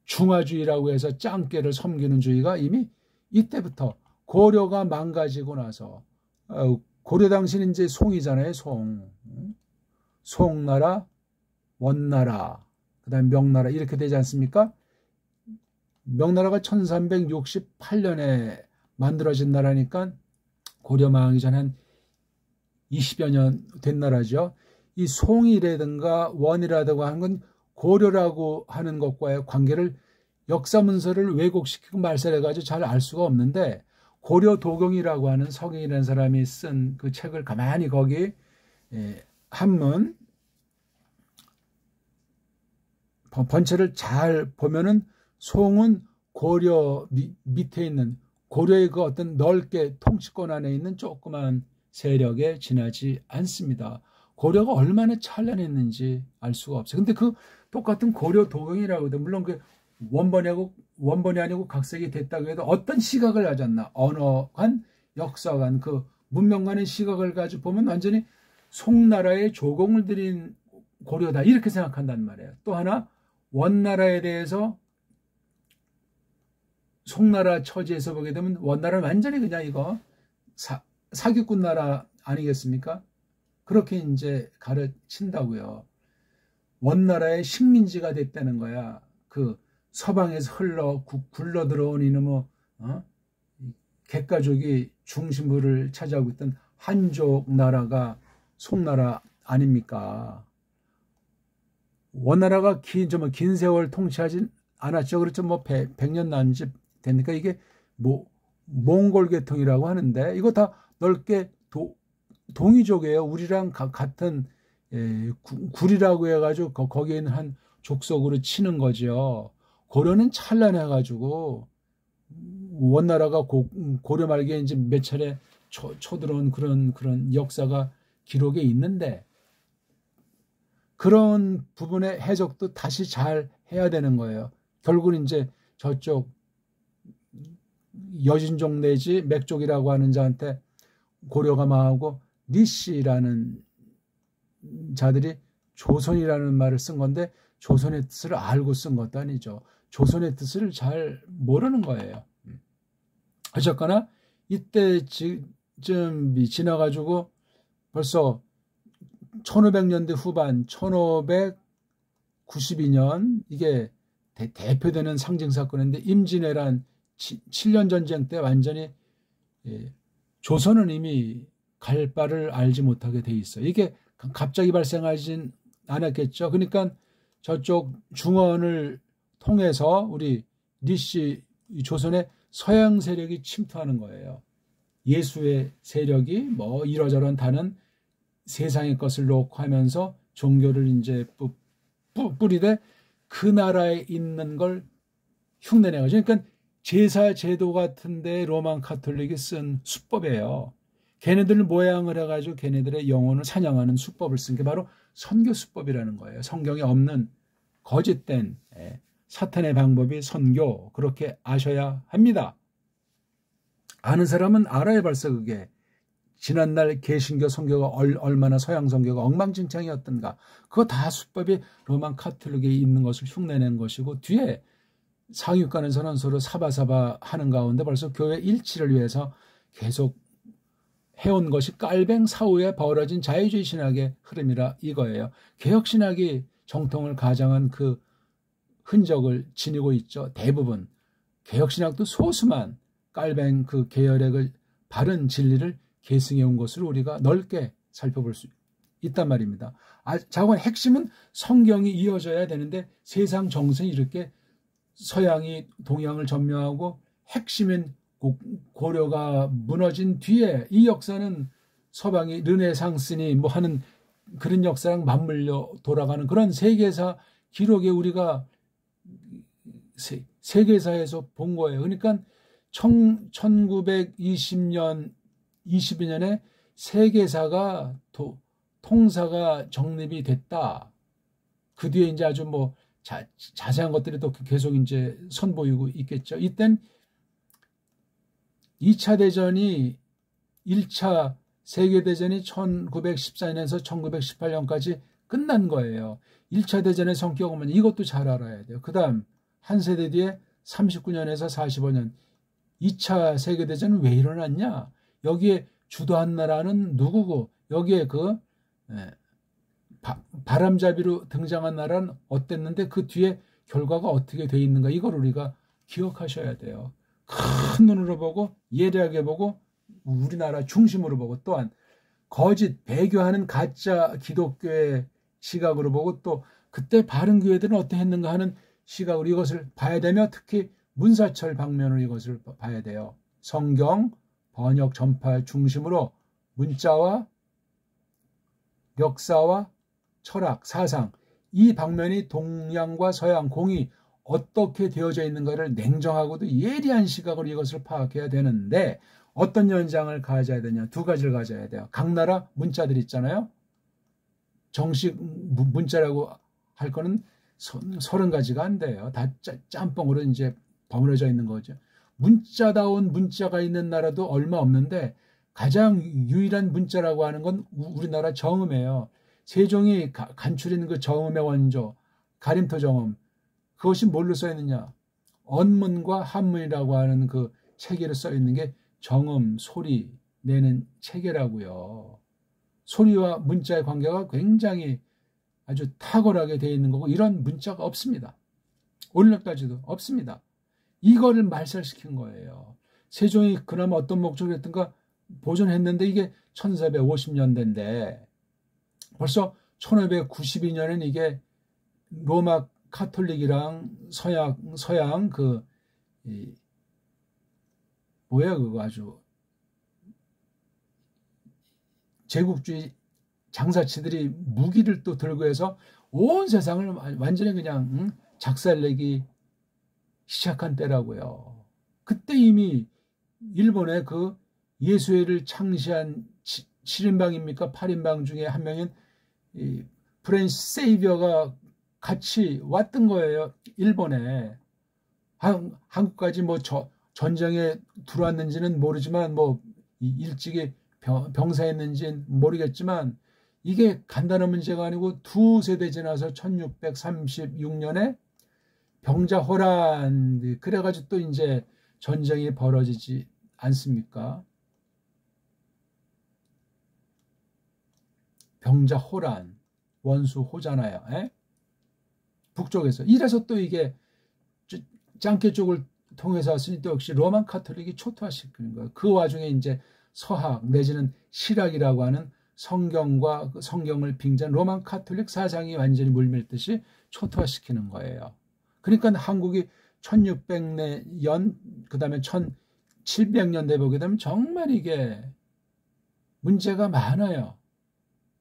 중화주의라고 해서 짱깨를 섬기는 주의가 이미 이때부터 고려가 망가지고 나서 고려 당시는 이제 송이잖아요. 송나라, 원나라, 그다음에 명나라 이렇게 되지 않습니까? 명나라가 1368년에 만들어진 나라니까 고려 망하기 전에 한 20여 년 된 나라죠. 이 송이라든가 원이라든가 하는 건 고려라고 하는 것과의 관계를 역사 문서를 왜곡시키고 말살해가지고 잘 알 수가 없는데 고려 도경이라고 하는 서경이라는 사람이 쓴 그 책을 가만히 거기 한문 번체를 잘 보면은 송은 고려 밑에 있는 고려의 그 어떤 넓게 통치권 안에 있는 조그만 세력에 지나지 않습니다. 고려가 얼마나 찬란했는지 알 수가 없어요. 근데 그 똑같은 고려 도경이라고 해도 물론 그 원본이 아니고 각색이 됐다고 해도 어떤 시각을 가졌나 언어관, 역사관, 그 문명관의 시각을 가지고 보면 완전히 송나라의 조공을 들인 고려다 이렇게 생각한단 말이에요. 또 하나 원나라에 대해서 송나라 처지에서 보게 되면 원나라는 완전히 그냥 이거 사기꾼 나라 아니겠습니까? 그렇게 이제 가르친다고요. 원나라의 식민지가 됐다는 거야. 그 서방에서 굴러 들어온 이놈의 객가족이 중심부를 차지하고 있던 한족 나라가 송나라 아닙니까? 원나라가 긴 세월 통치하진 않았죠. 그렇죠. 뭐 100년 남짓 되니까 이게 몽골 계통이라고 하는데 이거 다 넓게 동이족이에요. 우리랑 같은 굴이라고 해가지고 거기에 있는 한 족속으로 치는 거죠. 고려는 찬란해가지고 원나라가 고려 말기에 이제 몇 차례 쳐들어온 그런 역사가 기록에 있는데 그런 부분의 해석도 다시 잘 해야 되는 거예요. 결국은 이제 저쪽 여진족 내지 맥족이라고 하는 자한테 고려가 망하고 니씨라는 자들이 조선이라는 말을 쓴 건데 조선의 뜻을 알고 쓴 것도 아니죠. 조선의 뜻을 잘 모르는 거예요. 어쨌거나 이때쯤 지나가지고 벌써 1500년대 후반 1592년 이게 대표되는 상징 사건인데 임진왜란 7년 전쟁 때 완전히 조선은 이미 갈 바를 알지 못하게 돼 있어요. 이게 갑자기 발생하진 않았겠죠. 그러니까 저쪽 중원을 통해서 우리 니씨 조선의 서양 세력이 침투하는 거예요. 예수의 세력이 뭐 이러저런 다른 세상의 것을 놓고 하면서 종교를 이제 뿌리되 그 나라에 있는 걸 흉내내가지고 그러니까 제사 제도 같은데 로만 카톨릭이 쓴 수법이에요. 걔네들 모양을 해가지고 걔네들의 영혼을 사냥하는 수법을 쓴 게 바로 선교 수법이라는 거예요. 성경에 없는 거짓된 사탄의 방법이 선교 그렇게 아셔야 합니다. 아는 사람은 알아야 벌써 그게 지난날 개신교 선교가 얼마나 서양 선교가 엉망진창이었던가. 그거 다 수법이 로만 카톨릭에 있는 것을 흉내낸 것이고, 뒤에 상위권에서는 서로 사바사바 하는 가운데 벌써 교회 일치를 위해서 계속 해온 것이 깔뱅 사후에 벌어진 자유주의 신학의 흐름이라 이거예요. 개혁신학이 정통을 가장한 그 흔적을 지니고 있죠. 대부분. 개혁신학도 소수만 깔뱅 그 계열의 그 바른 진리를 계승해 온 것을 우리가 넓게 살펴볼 수 있단 말입니다. 자관 핵심은 성경이 이어져야 되는데 세상 정세는 이렇게 서양이 동양을 점령하고 핵심인 고려가 무너진 뒤에 이 역사는 서방이 르네상스니 뭐 하는 그런 역사랑 맞물려 돌아가는 그런 세계사 기록에 우리가 세계사에서 본 거예요. 그러니까 1920년 22년에 세계사가 통사가 정립이 됐다. 그 뒤에 이제 아주 뭐 자세한 것들이 또 계속 이제 선보이고 있겠죠. 이땐 2차 대전이 1차 세계대전이 1914년에서 1918년까지 끝난 거예요. 1차 대전의 성격은 이것도 잘 알아야 돼요. 그 다음 한 세대 뒤에 39년에서 45년 2차 세계대전은 왜 일어났냐? 여기에 주도한 나라는 누구고 여기에 그 바람잡이로 등장한 나라는 어땠는데 그 뒤에 결과가 어떻게 돼 있는가 이걸 우리가 기억하셔야 돼요. 큰 눈으로 보고 예리하게 보고 우리나라 중심으로 보고 또한 거짓 배교하는 가짜 기독교의 시각으로 보고 또 그때 바른 교회들은 어떻게 했는가 하는 시각으로 이것을 봐야 되며 특히 문사철 방면으로 이것을 봐야 돼요. 성경 번역 전파 중심으로 문자와 역사와 철학, 사상 이 방면이 동양과 서양 공이 어떻게 되어져 있는가를 냉정하고도 예리한 시각으로 이것을 파악해야 되는데 어떤 연장을 가져야 되냐? 두 가지를 가져야 돼요. 각 나라 문자들 있잖아요. 정식 문자라고 할 거는 30가지가 안 돼요. 다 짬뽕으로 이제 버무려져 있는 거죠. 문자다운 문자가 있는 나라도 얼마 없는데 가장 유일한 문자라고 하는 건 우리나라 정음이에요. 세종이 간추린 그 정음의 원조, 가림토 정음. 그것이 뭘로 써 있느냐? 언문과 한문이라고 하는 그 체계로 써 있는 게 정음, 소리 내는 체계라고요. 소리와 문자의 관계가 굉장히 아주 탁월하게 되어 있는 거고 이런 문자가 없습니다. 오늘날까지도 없습니다. 이거를 말살시킨 거예요. 세종이 그나마 어떤 목적을 했던가 보존했는데 이게 1450년대인데 벌써 1592년에는 이게 로마 카톨릭이랑 서양 뭐야 그거 아주 제국주의 장사치들이 무기를 또 들고 해서 온 세상을 완전히 그냥 작살내기 시작한 때라고요. 그때 이미 일본의 그 예수회를 창시한 7인방입니까? 8인방 중에 한 명인 프랜시스 세이비어가 같이 왔던 거예요. 일본에. 한국까지 뭐 전쟁에 들어왔는지는 모르지만 뭐 일찍이 병사했는지는 모르겠지만 이게 간단한 문제가 아니고 두세 대 지나서 1636년에 병자호란 그래가지고 또 이제 전쟁이 벌어지지 않습니까? 병자호란 원수호잖아요. 에? 북쪽에서 이래서 또 이게 짱깨 쪽을 통해서 왔으니 또 역시 로만 카톨릭이 초토화시키는 거예요. 그 와중에 이제 서학 내지는 실학이라고 하는 성경과 성경을 빙자한 로만 카톨릭 사상이 완전히 물밀듯이 초토화시키는 거예요. 그러니까 한국이 1600년 그 다음에 1700년대 보게 되면 정말 이게 문제가 많아요.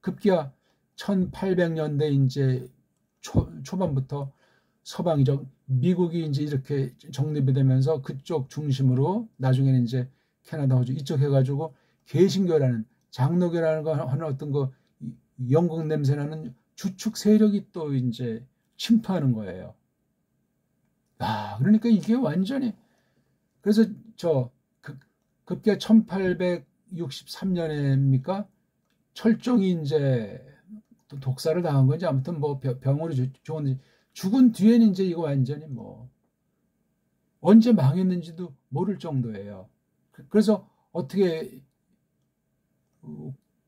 급기야 1800년대 이제 초반부터 서방이죠. 미국이 이제 이렇게 정립이 되면서 그쪽 중심으로 나중에는 이제 캐나다, 호주 이쪽 해가지고 개신교라는 장로교라는 거 하는 어떤 그 영국 냄새나는 주축 세력이 또 이제 침투하는 거예요. 그러니까 이게 완전히 그래서 급기야 1363년에입니까? 철종이 이제 독사를 당한 건지 아무튼 뭐 병으로 죽었는지 죽은 뒤에는 이제 이거 완전히 뭐 언제 망했는지도 모를 정도예요. 그래서 어떻게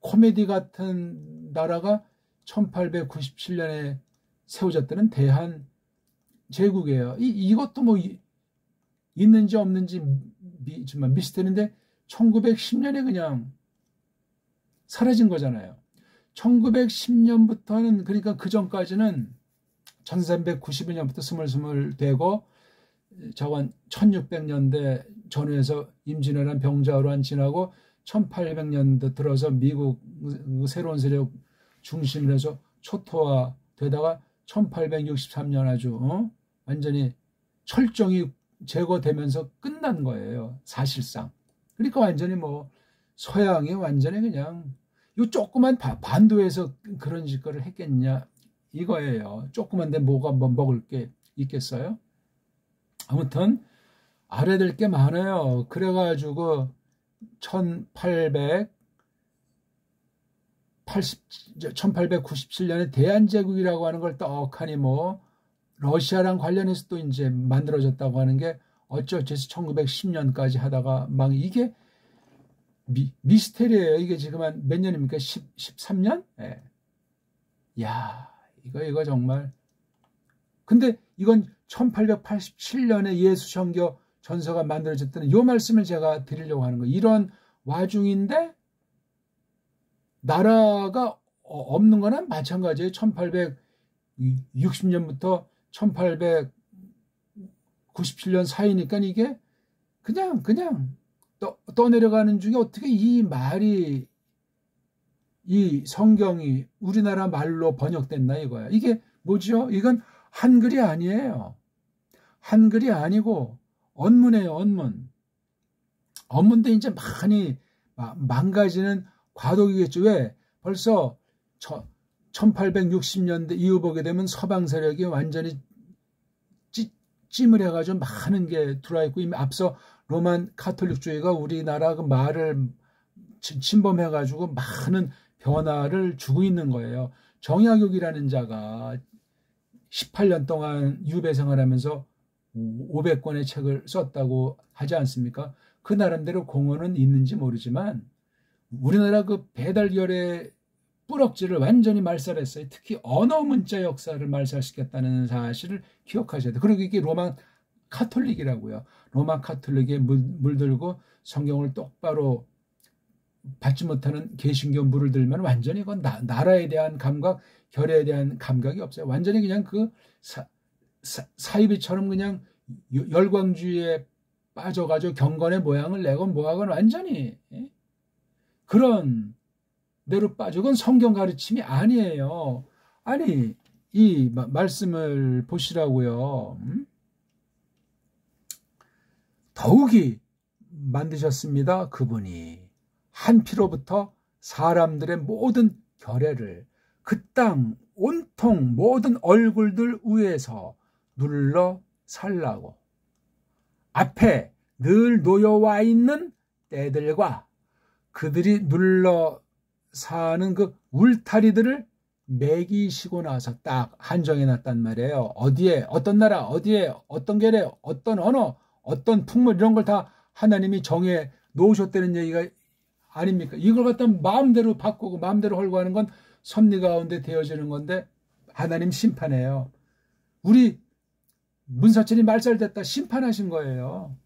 코미디 같은 나라가 1897년에 세워졌다는 대한 제국이에요. 이것도 뭐 있는지 없는지 정말 미스터리인데 1910년에 그냥 사라진 거잖아요. 1910년부터는 그러니까 그 전까지는 1392년부터 스물스물 되고 저건 1600년대 전후에서 임진왜란 병자호란 지나고 1800년대 들어서 미국 새로운 세력 중심으로 해서 초토화 되다가 1863년 아주 완전히 철종이 제거되면서 끝난 거예요. 사실상. 그러니까 완전히 뭐 서양이 완전히 그냥 이 조그만 반도에서 그런 짓거리를 했겠냐 이거예요. 조그만 데 뭐가 뭐 먹을 게 있겠어요? 아무튼 알아야 될 게 많아요. 그래가지고 1897년에 대한제국이라고 하는 걸 떡하니 뭐 러시아랑 관련해서 또 이제 만들어졌다고 하는 게 어쩌저쩌서 1910년까지 하다가 막 이게 미스테리예요. 이게 지금 한 몇 년입니까? 13년? 예. 야, 이거 정말. 근데 이건 1887년에 예수천교 전서가 만들어졌다는 이 말씀을 제가 드리려고 하는 거예요. 이런 와중인데 나라가 없는 거나 마찬가지예요. 1860년부터 1897년 사이니까 이게 그냥 떠내려가는 중에 어떻게 이 말이 이 성경이 우리나라 말로 번역됐나 이거야. 이게 뭐죠? 이건 한글이 아니에요. 한글이 아니고 언문이에요. 언문도 이제 많이 망가지는 과도기겠죠. 왜? 벌써 1860년대 이후 보게 되면 서방 세력이 완전히 찜을 해가지고 많은 게 들어와 있고 이미 앞서 로만 카톨릭주의가 우리나라 그 말을 침범해가지고 많은 변화를 주고 있는 거예요. 정약용이라는 자가 18년 동안 유배 생활하면서 500권의 책을 썼다고 하지 않습니까? 그 나름대로 공헌은 있는지 모르지만 우리나라 그 배달결의 뿌럭지를 완전히 말살했어요. 특히 언어 문자 역사를 말살시켰다는 사실을 기억하셔야 돼요. 그리고 이게 로만 카톨릭이라고요. 로만 카톨릭에 물들고 성경을 똑바로 받지 못하는 개신교 물을 들면 완전히 그건 나라에 대한 감각, 결에 대한 감각이 없어요. 완전히 그냥 그 사이비처럼 그냥 열광주의에 빠져가지고 경건의 모양을 내건 뭐하건 완전히 그런 대로 빠져. 그건 성경 가르침이 아니에요. 아니 이 말씀을 보시라고요. 더욱이 만드셨습니다. 그분이 한 피로부터 사람들의 모든 결례를 그 땅 온통 모든 얼굴들 위에서 눌러 살라고 앞에 늘 놓여와 있는 때들과 그들이 눌러 사는 그 울타리들을 매기시고 나서 딱 한정해 놨단 말이에요. 어디에 어떤 나라 어디에 어떤 계례 어떤 언어 어떤 풍물 이런 걸 다 하나님이 정해 놓으셨다는 얘기가 아닙니까? 이걸 갖다 마음대로 바꾸고 마음대로 헐고 하는 건 섭리 가운데 되어지는 건데 하나님 심판해요. 우리 문사철이 말살됐다 심판하신 거예요.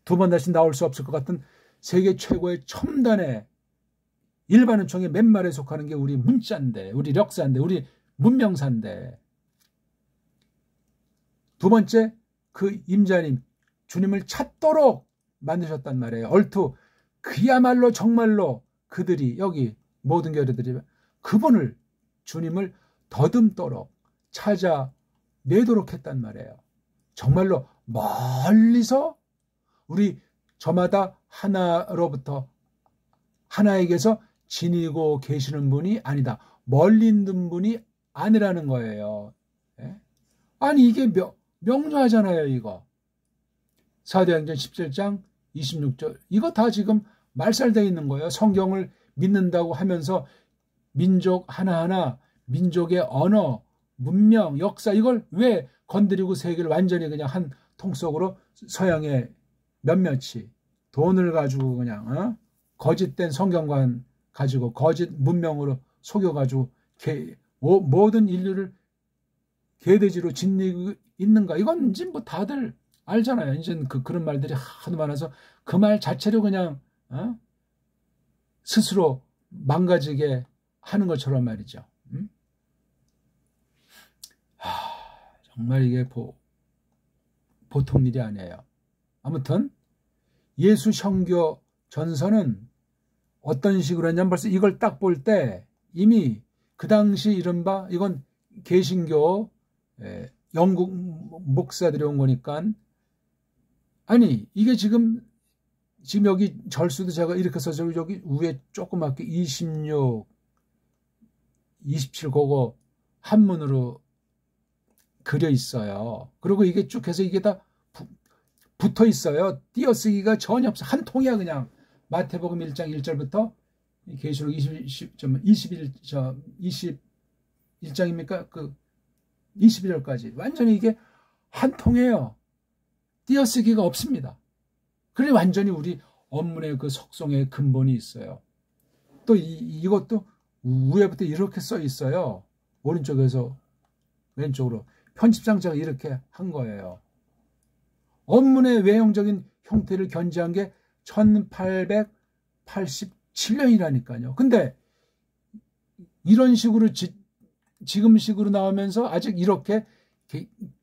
두 번 다시 나올 수 없을 것 같은 세계 최고의 첨단의 일반은총의 맨말에 속하는 게 우리 문자인데 우리 역사인데 우리 문명사인데 두 번째 그 임자님 주님을 찾도록 만드셨단 말이에요. 얼투 그야말로 정말로 그들이 여기 모든 교회들이 그분을 주님을 더듬도록 찾아내도록 했단 말이에요. 정말로 멀리서 우리 저마다 하나로부터 하나에게서 지니고 계시는 분이 아니다. 멀리 있는 분이 아니라는 거예요. 아니 이게 명료하잖아요. 이거 사도행전 17장 26절 이거 다 지금 말살되어 있는 거예요. 성경을 믿는다고 하면서 민족 하나하나, 민족의 언어, 문명, 역사 이걸 왜 건드리고 세계를 완전히 그냥 한 통속으로 서양의 몇몇이 돈을 가지고 그냥 거짓된 성경관 가지고 거짓 문명으로 속여가지고 모든 인류를 개돼지로 짓이고 있는가? 이건 이제 뭐 다들 알잖아요. 이제 그런 말들이 하도 많아서 그 말 자체로 그냥 스스로 망가지게 하는 것처럼 말이죠. 정말 이게 보통 일이 아니에요. 아무튼 예수 성교 전서는 어떤 식으로 했냐면 벌써 이걸 딱 볼 때 이미 그 당시 이른바 이건 개신교 영국 목사들이 온 거니까 아니 이게 지금 여기 절수도 제가 이렇게 써서 여기 위에 조그맣게 26, 27 그거 한문으로 그려 있어요. 그리고 이게 쭉 해서 이게 다 붙어 있어요. 띄어쓰기가 전혀 없어. 한 통이야 그냥. 마태복음 1장 1절부터 계시록 21장입니까? 그 21절까지 완전히 이게 한 통이에요. 띄어쓰기가 없습니다. 그래 완전히 우리 언문의 그 속성의 근본이 있어요. 또 이것도 위에부터 이렇게 써 있어요. 오른쪽에서 왼쪽으로 편집상자가 이렇게 한 거예요. 언문의 외형적인 형태를 견지한 게 1887년이라니까요. 근데 이런 식으로 지금식으로 나오면서 아직 이렇게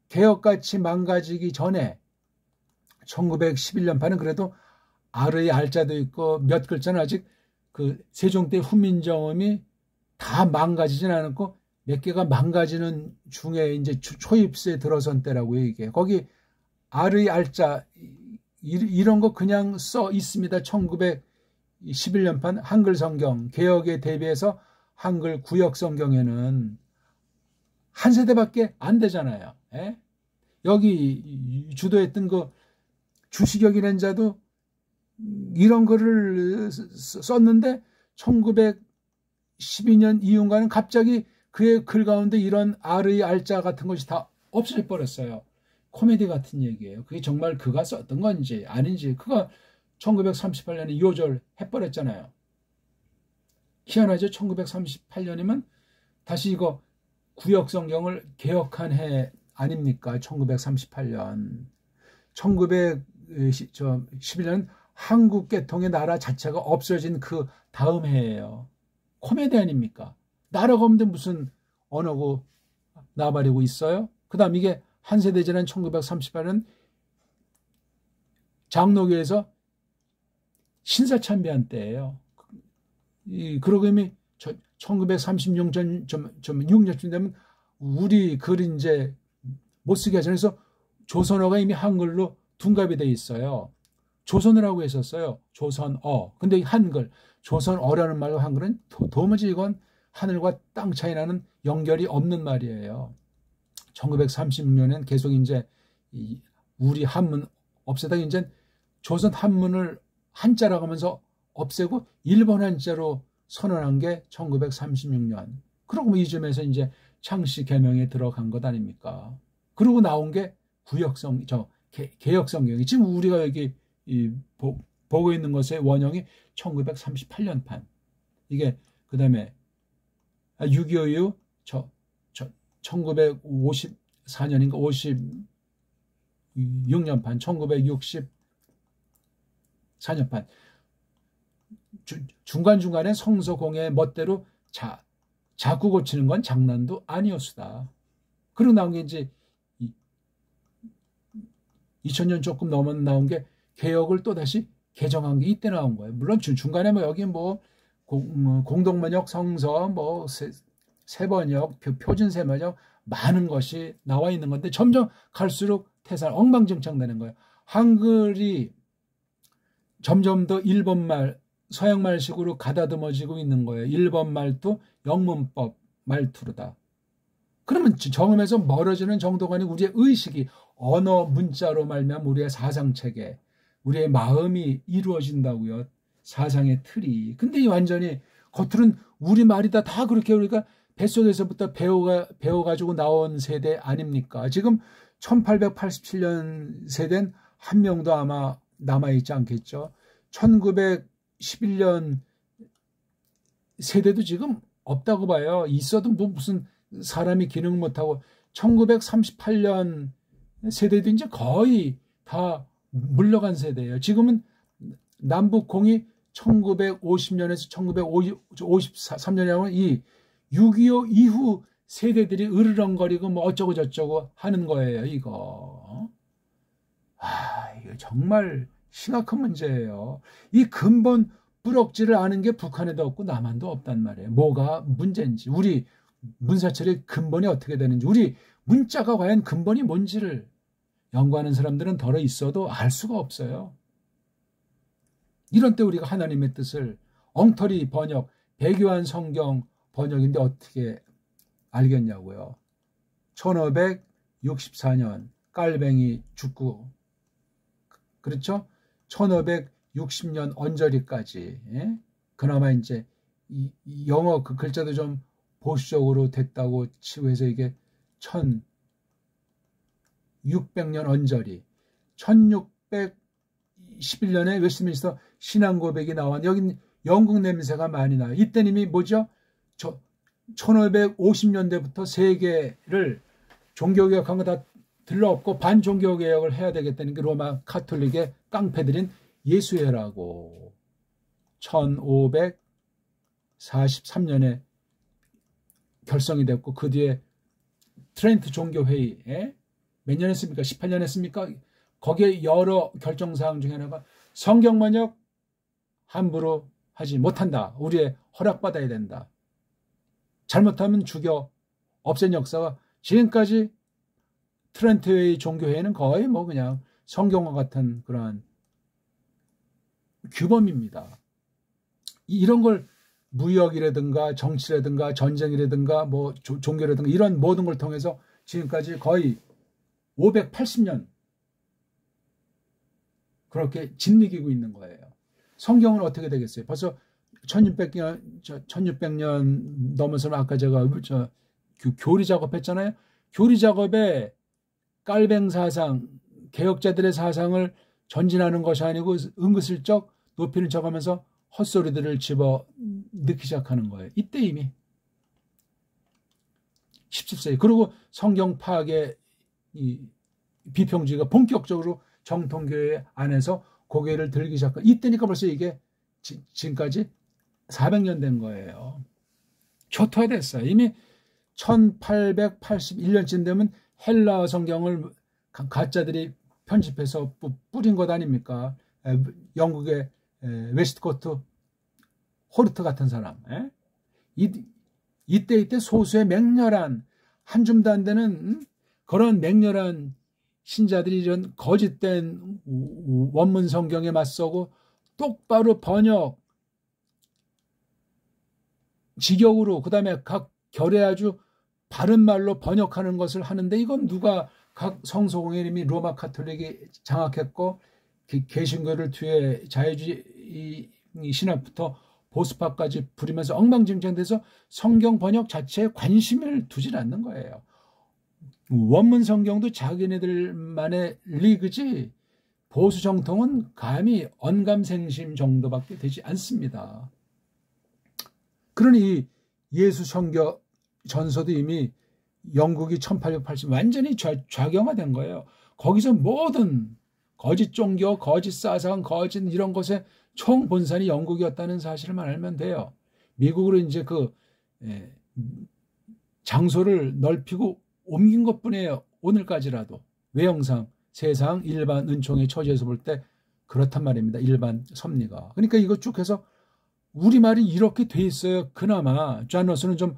개혁같이 망가지기 전에 1911년판은 그래도 아르의 알자도 있고 몇 글자는 아직 그 세종 때 훈민정음이 다 망가지진 않았고 몇 개가 망가지는 중에 이제 초입수에 들어선 때라고요. 이게 거기 아르의 알자 이런 거 그냥 써 있습니다. 1911년판 한글 성경 개혁에 대비해서 한글 구역 성경에는 한 세대밖에 안 되잖아요. 에? 여기 주도했던 그 주시격이라는 자도 이런 글을 썼는데 1912년 이후인가는 갑자기 그의 글 가운데 이런 아르의 알자 같은 것이 다 없어져 버렸어요. 코미디 같은 얘기예요. 그게 정말 그가 썼던 건지 아닌지 그가 1938년에 요절 해버렸잖아요. 희한하죠. 1938년이면 다시 이거 구역 성경을 개혁한 해 아닙니까? 1938년. 1911년 한국 계통의 나라 자체가 없어진 그 다음 해예요. 코미디 아닙니까? 나라가 없는데 무슨 언어고 나발이고 있어요? 그 다음 이게 한 세대 지난 1938년 장로교에서 신사참배한 때예요. 그러고 이미 1936년쯤 되면 우리 글 이제 못 쓰게 하잖아요. 그래서 조선어가 이미 한글로 둔갑이 돼 있어요. 조선어라고 했었어요. 조선어. 근데 한글, 조선어라는 말과 한글은 도무지 이건 하늘과 땅 차이 나는 연결이 없는 말이에요. 1936년엔 계속 이제 우리 한문 없애다가 이제 조선 한문을 한자라고 하면서 없애고 일본 한자로 선언한 게 1936년. 그러고 뭐 이쯤에서 이제 창씨 개명에 들어간 것 아닙니까? 그러고 나온 게 개혁 성경이 지금 우리가 여기 보고 있는 것의 원형이 1938년판. 이게 그다음에 6.25 이후 1954년인가 56년판, 1964년판. 중간중간에 성서공의 멋대로 자꾸 고치는 건 장난도 아니었수다. 그리고 나온 게 이제 2000년 조금 넘어 나온 게 개혁을 또다시 개정한 게 이때 나온 거예요. 물론 중간에 뭐 여기 뭐 공동번역 성서 뭐 세번역 표준 세번역 많은 것이 나와 있는 건데 점점 갈수록 태산 엉망진창 되는 거예요. 한글이 점점 더 일본말 서양말식으로 가다듬어지고 있는 거예요. 일본 말도 영문법 말투로다. 그러면 정음에서 멀어지는 정도가 아니고 우리의 의식이 언어 문자로 말미암아 우리의 사상체계, 우리의 마음이 이루어진다고요. 사상의 틀이. 근데 이 완전히 겉으로는 우리말이다 다 그렇게 우리가 뱃속에서부터 배워가지고 나온 세대 아닙니까? 지금 1887년 세대는 한 명도 아마 남아있지 않겠죠. 1911년 세대도 지금 없다고 봐요. 있어도 뭐 무슨 사람이 기능 못하고 1938년 세대도 이제 거의 다 물러간 세대예요. 지금은 남북공이 1950년에서 1953년이라고 이 6.25 이후 세대들이 으르렁거리고 뭐 어쩌고 저쩌고 하는 거예요, 이거. 이거 정말 심각한 문제예요. 이 근본 뿌럭지를 아는 게 북한에도 없고 남한도 없단 말이에요. 뭐가 문제인지, 우리 문사철의 근본이 어떻게 되는지, 우리 문자가 과연 근본이 뭔지를 연구하는 사람들은 덜어 있어도 알 수가 없어요. 이런 때 우리가 하나님의 뜻을 엉터리 번역, 배교한 성경 번역인데 어떻게 알겠냐고요. 1564년 깔뱅이 죽고, 그렇죠? 1560년 언저리까지, 예? 그나마 이제 이 영어 그 글자도 좀 보수적으로 됐다고 치고 해서 이게 1600년 언저리, 1611년에 웨스트민스터 신앙고백이 나왔는데 여긴 영국 냄새가 많이 나요. 이때는 이미 뭐죠? 1550년대부터 세계를 종교개혁한 거 다 들러엎고 반종교개혁을 해야 되겠다는 게 로마 카톨릭의 깡패들인 예수회라고 1543년에 결성이 됐고 그 뒤에 트렌트 종교회의 몇 년 했습니까? 18년 했습니까? 거기에 여러 결정사항 중에 하나가 성경 번역 함부로 하지 못한다. 우리의 허락받아야 된다. 잘못하면 죽여 없앤 역사가 지금까지 트렌트의 종교회의는 거의 뭐 그냥 성경과 같은 그러한 규범입니다. 이런 걸 무역이라든가 정치라든가 전쟁이라든가 뭐 종교라든가 이런 모든 걸 통해서 지금까지 거의 580년 그렇게 짓이기고 있는 거예요. 성경은 어떻게 되겠어요? 벌써 1600년 넘어서는 아까 제가 교리 작업했잖아요. 교리 작업에 깔뱅 사상, 개혁자들의 사상을 전진하는 것이 아니고 은근슬쩍 높이는 척하면서 헛소리들을 집어 넣기 시작하는 거예요. 이때 이미 17세기. 그리고 성경 파악의 이 비평주의가 본격적으로 정통교회 안에서 고개를 들기 시작한 이때니까 벌써 이게 지금까지 400년 된 거예요. 초토화됐어요. 이미 1881년쯤 되면 헬라어 성경을 가짜들이 편집해서 뿌린 것 아닙니까? 영국의 웨스트코트 호르트 같은 사람. 이때 소수의 맹렬한 한 줌도 안 되는 그런 맹렬한 신자들이 이런 거짓된 원문 성경에 맞서고 똑바로 번역, 직역으로 그다음에 각 결에 아주 바른 말로 번역하는 것을 하는데 이건 누가 각 성소공예님이 로마 카톨릭이 장악했고 개신교를 뒤에 자유주의 신학부터 보수파까지 부리면서 엉망진창돼서 성경 번역 자체에 관심을 두질 않는 거예요. 원문 성경도 자기네들만의 리그지 보수 정통은 감히 언감생심 정도밖에 되지 않습니다. 그러니 예수 선교 전서도 이미 영국이 1880 완전히 좌경화된 거예요. 거기서 모든 거짓 종교, 거짓 사상, 거짓 이런 것의 총본산이 영국이었다는 사실만 알면 돼요. 미국으로 이제 그 장소를 넓히고 옮긴 것뿐이에요. 오늘까지라도 외형상 세상 일반 은총의 처지에서 볼 때 그렇단 말입니다. 일반 섭리가. 그러니까 이거 쭉 해서 우리말이 이렇게 돼 있어요. 그나마 존 러스는 좀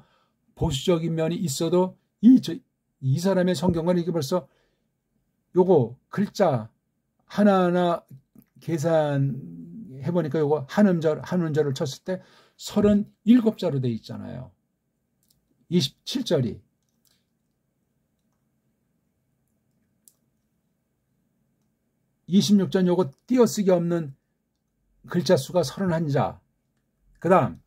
보수적인 면이 있어도 이 사람의 성경과는 이게 벌써 요거 글자 하나하나 계산해보니까 요거 한음절을 쳤을 때 37자로 돼 있잖아요. 27절이 26전 요거 띄어쓰기 없는 글자 수가 31자. 그 다음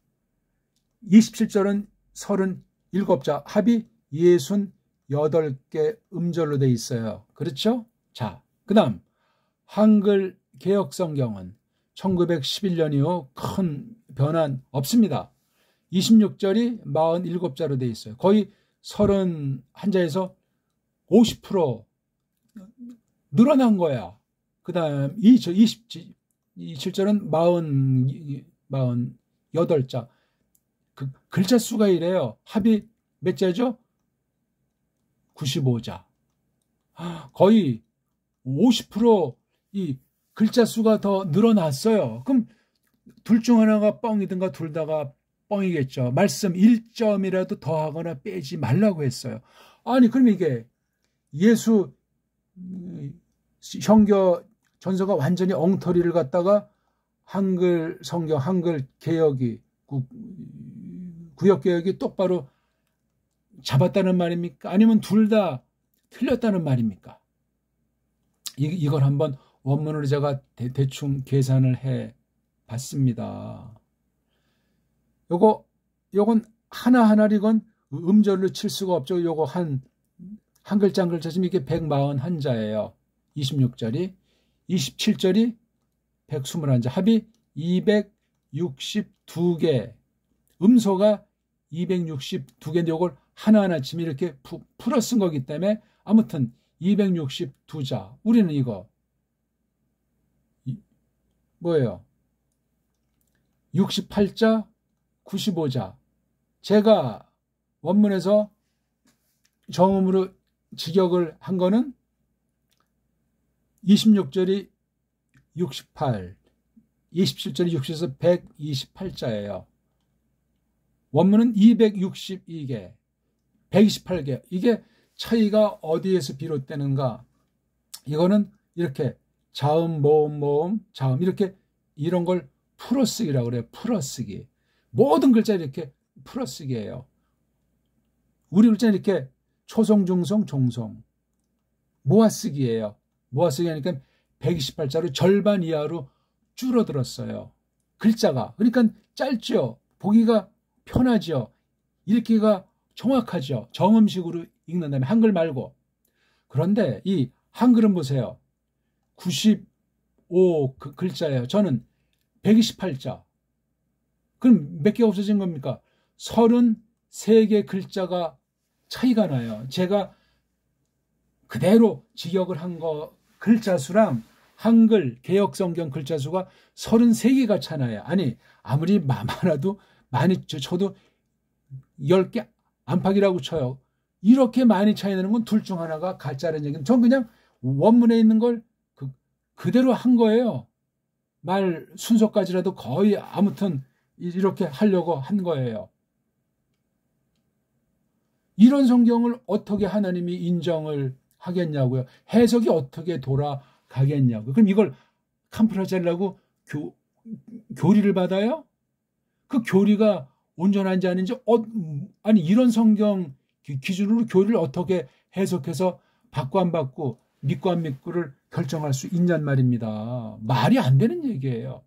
27절은 37자, 합이 68개 음절로 돼 있어요. 그렇죠? 자, 그 다음 한글 개혁성경은 1911년 이후 큰 변환 없습니다. 26절이 47자로 돼 있어요. 거의 31자에서 50% 늘어난 거야. 그 다음 27절은 48자. 그 글자 수가 이래요. 합이 몇 자죠? 95자. 거의 50% 글자 수가 더 늘어났어요. 그럼 둘 중 하나가 뻥이든가 둘 다가 뻥이겠죠. 말씀 1점이라도 더하거나 빼지 말라고 했어요. 아니 그럼 이게 예수 형교 전서가 완전히 엉터리를 갖다가 한글 성경, 한글 개혁이 구역개혁이 똑바로 잡았다는 말입니까? 아니면 둘 다 틀렸다는 말입니까? 이걸 한번 원문으로 제가 대충 계산을 해 봤습니다. 요건 하나하나 이건 음절로 칠 수가 없죠. 요거 한 글자 한 글자 지금 이게 141자예요. 26절이 27절이 121자, 합이 262개, 음소가 262개인데 요걸 하나하나 지금 이렇게 풀어 쓴 거기 때문에 아무튼 262자. 우리는 이거 뭐예요? 68자, 95자. 제가 원문에서 정음으로 직역을 한 거는 26절이 68, 27절이 60에서 128자예요. 원문은 262개, 128개. 이게 차이가 어디에서 비롯되는가? 이거는 이렇게 자음, 모음, 자음 이렇게 이런 걸 풀어쓰기라고 그래요. 풀어쓰기. 모든 글자 이렇게 풀어쓰기예요. 우리 글자는 이렇게 초성, 중성, 종성 모아쓰기예요. 모아쓰기 하니까 128자로 절반 이하로 줄어들었어요. 글자가. 그러니까 짧죠. 보기가 편하죠. 읽기가 정확하죠. 정음식으로 읽는다면 한글 말고. 그런데 이 한글은 보세요. 95 글자예요. 저는 128자. 그럼 몇 개가 없어진 겁니까? 33개 글자가 차이가 나요. 제가 그대로 직역을 한 거 글자 수랑 한글 개혁성경 글자 수가 33개가 차나요. 아니 아무리 많아도 많이 쳐도 10개 안팎이라고 쳐요. 이렇게 많이 차이 나는 건 둘 중 하나가 가짜라는 얘기는 전 그냥 원문에 있는 걸 그대로 한 거예요. 말 순서까지라도 거의 아무튼 이렇게 하려고 한 거예요. 이런 성경을 어떻게 하나님이 인정을 하겠냐고요. 해석이 어떻게 돌아가겠냐고요. 그럼 이걸 캄프라잘라고 교리를 받아요? 그 교리가 온전한지 아닌지 아니 이런 성경 기준으로 교리를 어떻게 해석해서 받고 안 받고 믿고 안 믿고를 결정할 수 있냔 말입니다. 말이 안 되는 얘기예요.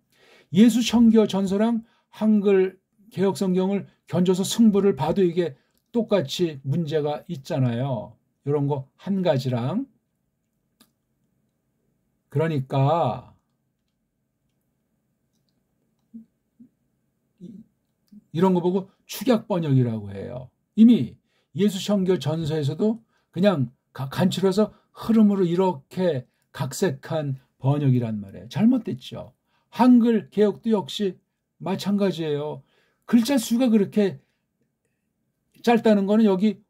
예수 성교 전서랑 한글 개혁 성경을 견줘서 승부를 봐도 이게 똑같이 문제가 있잖아요. 이런 거 한 가지랑. 그러니까 이런 거 보고 축약 번역이라고 해요. 이미 예수 성교 전서에서도 그냥 간추려서 흐름으로 이렇게 각색한 번역이란 말이에요. 잘못됐죠. 한글 개혁도 역시 마찬가지예요. 글자 수가 그렇게 짧다는 거는 여기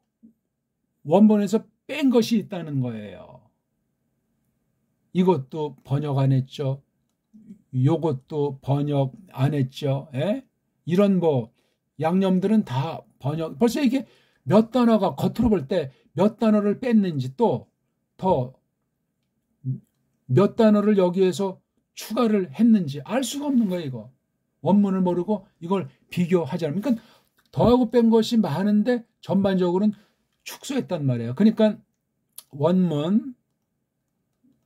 원본에서 뺀 것이 있다는 거예요. 이것도 번역 안 했죠. 요것도 번역 안 했죠. 에? 이런 양념들은 다 번역. 벌써 이게 몇 단어가 겉으로 볼 때 몇 단어를 뺐는지 또 더 몇 단어를 여기에서 추가를 했는지 알 수가 없는 거예요. 이거. 원문을 모르고 이걸 비교하자면. 그러니까 더하고 뺀 것이 많은데 전반적으로는 축소했단 말이에요. 그러니까 원문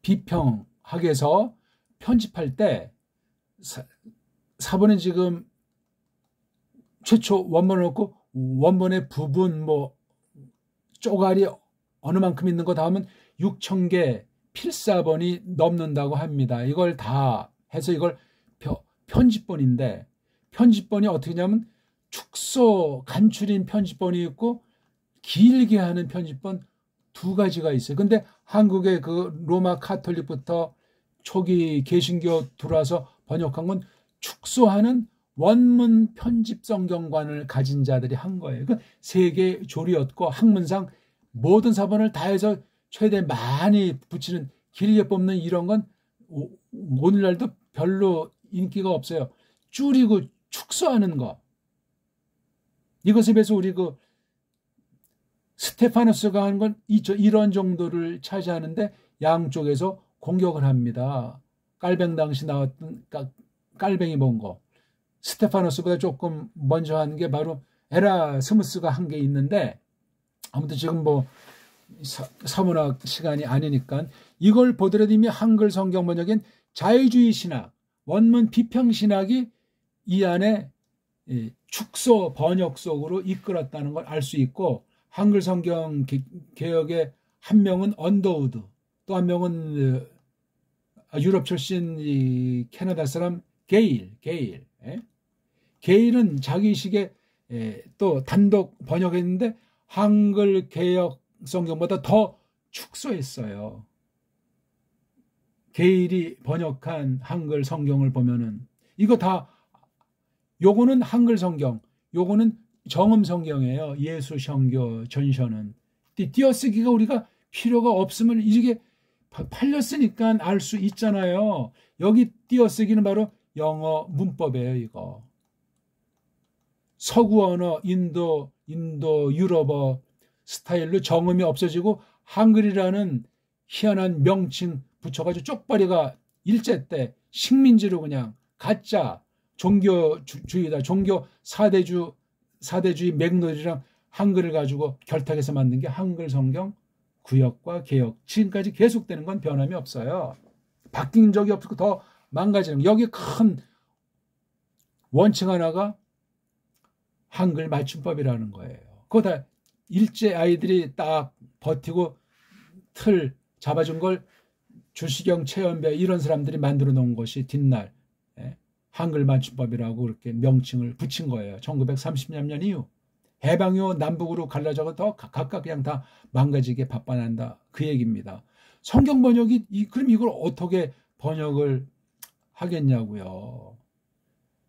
비평학에서 편집할 때 사본은 지금 최초 원본을 넣고 원본의 부분 뭐 쪼가리 어느 만큼 있는 거 다 하면 6,000개 필사본이 넘는다고 합니다. 이걸 다 해서 이걸 편집본인데, 편집본이 어떻게 하냐면 축소 간추린 편집본이 있고 길게 하는 편집본 두 가지가 있어요. 근데 한국의 그 로마 카톨릭부터 초기 개신교 들어와서 번역한 건 축소하는 원문 편집 성경관을 가진 자들이 한 거예요. 그 세계 조리였고 학문상 모든 사본을 다 해서 최대 많이 붙이는, 길게 뽑는 이런 건 오늘날도 별로 인기가 없어요. 줄이고 축소하는 거. 이것에 비해서 우리 그 스테파노스가 하는 건 이런 정도를 차지하는데 양쪽에서 공격을 합니다. 깔뱅 당시 나왔던 깔뱅이 본 거. 스테파노스보다 조금 먼저 한 게 바로 에라스무스가 한 게 있는데, 아무튼 지금 뭐 사문학 시간이 아니니까 이걸 보더라도 이미 한글 성경 번역인 자유주의 신학, 원문 비평 신학이 이 안에 축소 번역 속으로 이끌었다는 걸 알 수 있고, 한글 성경 개혁의 한 명은 언더우드, 또 한 명은 유럽 출신 이 캐나다 사람 게일은 자기식의 또 단독 번역했는데 한글 개혁 성경보다 더 축소했어요. 게일이 번역한 한글 성경을 보면은 이거 다, 요거는 한글 성경, 요거는 정음 성경이에요. 예수 성교 전서는 띄어쓰기가 우리가 필요가 없으면 이게 팔렸으니까 알 수 있잖아요. 여기 띄어쓰기는 바로 영어 문법이에요. 이거 서구 언어, 인도 유럽어 스타일로 정음이 없어지고 한글이라는 희한한 명칭 붙여가지고 쪽발이가 일제 때 식민지로 그냥 가짜 종교주의다, 종교 사대주의 맥놀이랑 한글을 가지고 결탁해서 만든 게 한글 성경 구역과 개혁. 지금까지 계속되는 건 변함이 없어요. 바뀐 적이 없고 더 망가지는. 여기 큰 원칙 하나가 한글 맞춤법이라는 거예요. 그거 다 일제 아이들이 딱 버티고 틀 잡아준 걸 주시경, 최연배 이런 사람들이 만들어 놓은 것이 뒷날 한글 맞춤법이라고 그렇게 명칭을 붙인 거예요. 1930년 이후. 해방 이후 남북으로 갈라져서 더 각각 그냥 다 망가지게 바빠난다. 그 얘기입니다. 성경 번역이, 그럼 이걸 어떻게 번역을 하겠냐고요.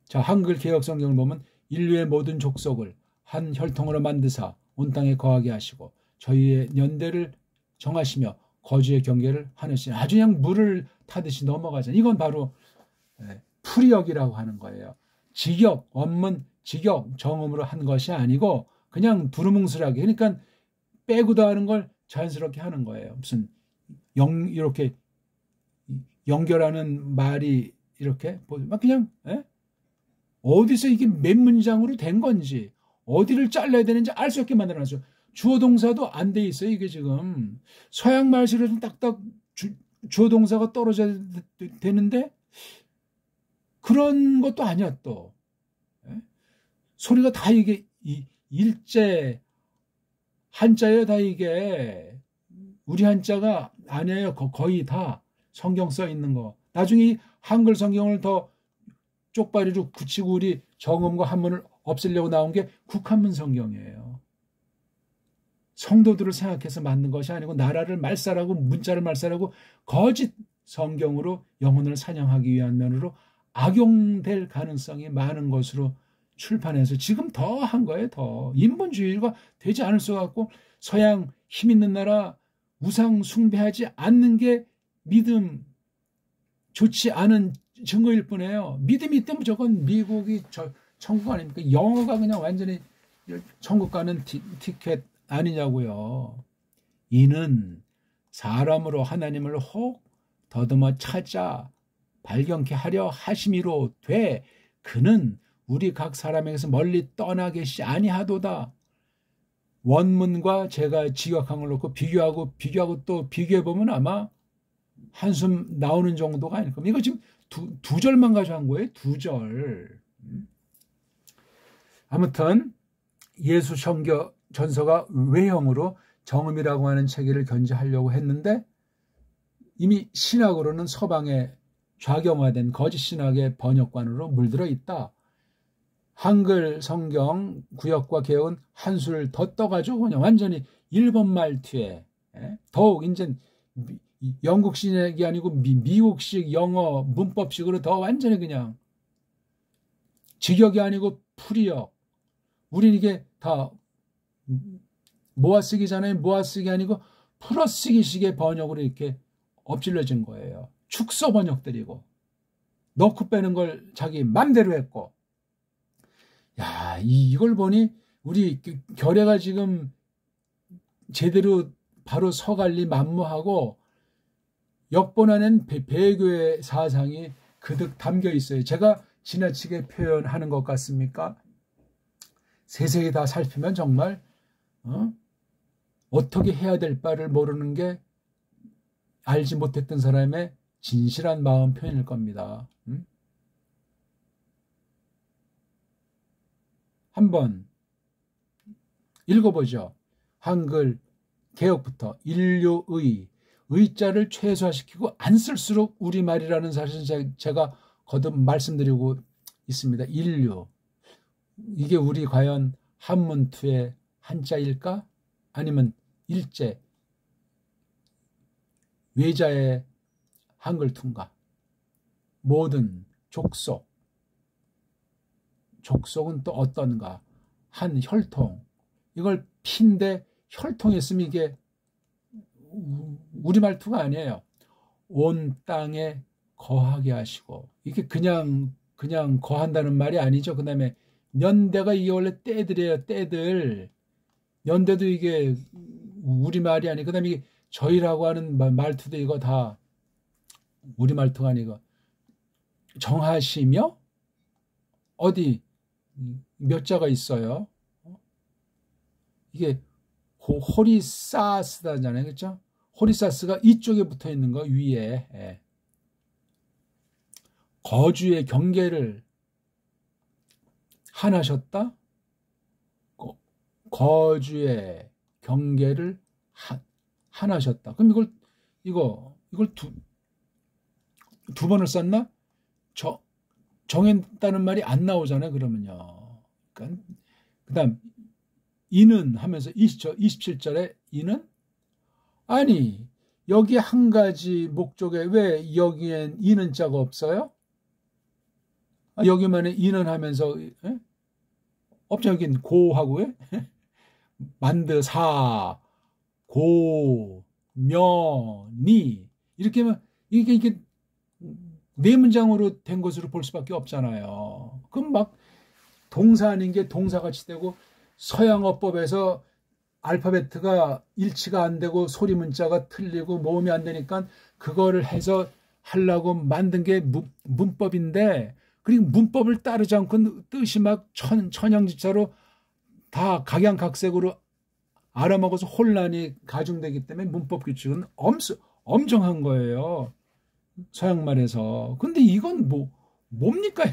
자, 한글 개혁 성경을 보면 인류의 모든 족속을 한 혈통으로 만드사 온 땅에 거하게 하시고 저희의 연대를 정하시며 거주의 경계를 하느시니, 아주 그냥 물을 타듯이 넘어가잖아요. 이건 바로 풀이역이라고 하는 거예요. 직역, 원문, 직역, 정음으로 한 것이 아니고 그냥 두루뭉술하게, 그러니까 빼고도 하는 걸 자연스럽게 하는 거예요. 무슨 이렇게 연결하는 말이 이렇게 막 그냥 어디서 이게 몇 문장으로 된 건지 어디를 잘라야 되는지 알 수 없게 만들어놨어요. 주어 동사도 안 돼 있어요. 이게 지금 서양 말실에는 딱딱 주어 동사가 떨어져야 되는데 그런 것도 아니야. 또 소리가 다 이게 일제 한자예요. 다 이게 우리 한자가 아니에요. 거의 다 성경 써 있는 거. 나중에 이 한글 성경을 더 쪽발이로 굳히고 우리 정음과 한문을 없애려고 나온 게 국한문 성경이에요. 성도들을 생각해서 만든 것이 아니고 나라를 말살하고 문자를 말살하고 거짓 성경으로 영혼을 사냥하기 위한 면으로 악용될 가능성이 많은 것으로 출판해서 지금 더 한 거예요. 더 인본주의가 되지 않을 수 없고 서양 힘 있는 나라 우상 숭배하지 않는 게 믿음 좋지 않은 증거일 뿐이에요. 믿음이 있다면 무조건 미국이 천국 아닙니까? 영어가 그냥 완전히 천국 가는 티켓 아니냐고요. 이는 사람으로 하나님을 혹 더듬어 찾아 발견케 하려 하심이로 돼 그는 우리 각 사람에게서 멀리 떠나 계시지 아니하도다. 원문과 제가 직역한 걸 놓고 비교하고 또 비교해보면 아마 한숨 나오는 정도가 아닐 겁니다. 이거 지금 두 절만 가져간 거예요. 2절. 아무튼 예수 성경 전서가 외형으로 정음이라고 하는 체계를 견지하려고 했는데 이미 신학으로는 서방의 좌경화된 거짓 신학의 번역관으로 물들어 있다. 한글 성경 구역과 개혁은 한술 더 떠가지고 그냥 완전히 일본 말투에 더욱 이제 영국식이 아니고 미국식 영어 문법식으로 더 완전히 그냥 직역이 아니고 풀이역. 우린 이게 다 모아쓰기잖아요. 모아쓰기 아니고 풀어쓰기식의 번역으로 이렇게 엎질러진 거예요. 축소 번역들이고 넣고 빼는 걸 자기 맘대로 했고. 야, 이걸 보니 우리 결례가 지금 제대로 바로 서갈리 만무하고 역본하는 배교의 사상이 그득 담겨 있어요. 제가 지나치게 표현하는 것 같습니까? 세세히 다 살피면 정말 어떻게 해야 될 바를 모르는 게 알지 못했던 사람의 진실한 마음 표현일 겁니다. 한번 읽어보죠. 한글 개혁부터 인류의 의자를 최소화시키고 안 쓸수록 우리말이라는 사실은 제가 거듭 말씀드리고 있습니다. 인류. 이게 우리 과연 한문투의 한자일까? 아니면 일제 외자의 한글투인가? 모든 족속. 족속은 또 어떤가? 한 혈통. 이걸 피인데 혈통했으면 이게 우리말투가 아니에요. 온 땅에 거하게 하시고. 이게 그냥 거한다는 말이 아니죠. 그 다음에 년대가 이게 원래 때들이에요. 때들. 년대도 이게 우리말이 아니고 그 다음에 이게 저희라고 하는 말투도 이거 다 우리말투가 아니고 정하시며 어디 몇 자가 있어요. 이게 호리사스다잖아요. 그렇죠? 호리사스가 이쪽에 붙어 있는 거 위에. 거주의 경계를 하나셨다. 거주의 경계를 하나셨다. 그럼 이걸 두 번을 썼나? 정했다는 말이 안 나오잖아요. 그러면요. 그러니까 그다음 이는 하면서 27절에 이는 아니 여기 한 가지 목적에 왜 여기엔 이는 자가 없어요? 여기만에 이는 하면서 없죠. 여긴 고하고요. 만드 사 고 며 니 이렇게 하면 이게 네 문장으로 된 것으로 볼 수밖에 없잖아요. 그럼 막 동사 아닌 게 동사같이 되고 서양어법에서 알파벳가 일치가 안 되고 소리 문자가 틀리고 모음이 안 되니까 그거를 해서 하려고 만든 게 문법인데 그리고 문법을 따르지 않고 뜻이 막 천양지차로 다 각양각색으로 알아먹어서 혼란이 가중되기 때문에 문법 규칙은 엄정한 거예요. 서양말에서. 근데 이건 뭡니까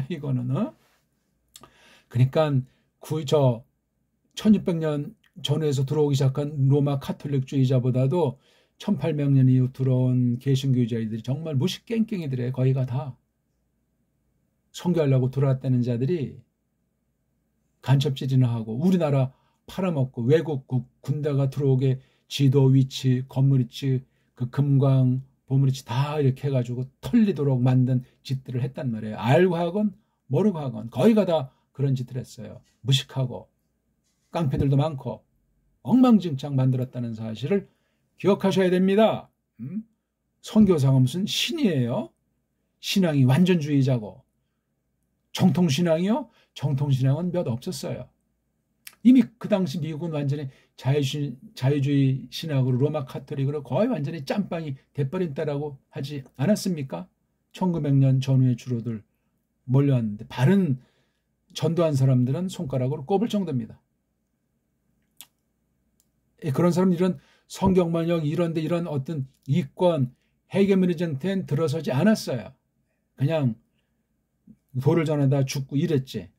이거는? 그러니까 1600년 전후에서 들어오기 시작한 로마 카톨릭주의자보다도 1800년 이후 들어온 개신교주의자들이 정말 무식깽깽이들의 거의가 다 선교하려고 들어왔다는 자들이 간첩질이나 하고 우리나라 팔아먹고 외국 군대가 들어오게 지도 위치, 건물 위치, 그 금광, 보물 위치 다 이렇게 해가지고 털리도록 만든 짓들을 했단 말이에요. 알고 하건 모르고 하건 거의가 다 그런 짓을 했어요. 무식하고 깡패들도 많고 엉망진창 만들었다는 사실을 기억하셔야 됩니다. 선교사가 무슨 신이에요? 신앙이 완전주의자고 정통신앙이요? 정통신앙은 몇 없었어요. 이미 그 당시 미국은 완전히 자유주의 신학으로 로마 카톨릭으로 거의 완전히 짬빵이 돼버린 때라고 하지 않았습니까? 1900년 전후에 주로들 몰려왔는데 바른 전도한 사람들은 손가락으로 꼽을 정도입니다. 그런 사람 이런 성경만역 이런 어떤 이권 해계문의 정태엔 들어서지 않았어요. 그냥 도를 전하다 죽고 이랬지.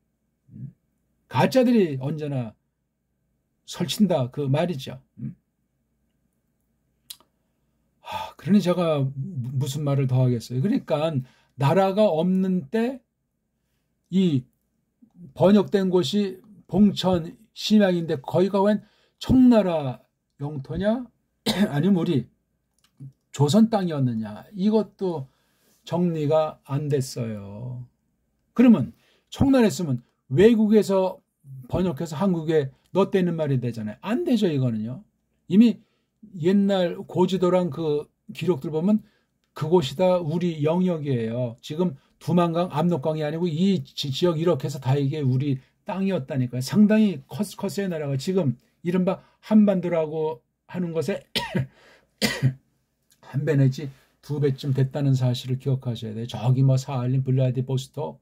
가짜들이 언제나 설친다 그 말이죠. 그러니 제가 무슨 말을 더 하겠어요. 그러니까 나라가 없는 때 이 번역된 곳이 봉천 심양인데 거기가 웬 청나라 영토냐 아니면 우리 조선 땅이었느냐, 이것도 정리가 안 됐어요. 그러면 청나라였으면 외국에서 번역해서 한국에 넣었다는 말이 되잖아요. 안 되죠. 이거는요. 이미 옛날 고지도랑 그 기록들 보면 그곳이 다 우리 영역이에요. 지금 두만강, 압록강이 아니고 이 지역 이렇게 해서 다 이게 우리 땅이었다니까요. 상당히 컸어요. 나라가 지금 이른바 한반도라고 하는 것에 한 배 내지 두 배쯤 됐다는 사실을 기억하셔야 돼요. 저기 뭐 사할린, 블라디보스톡,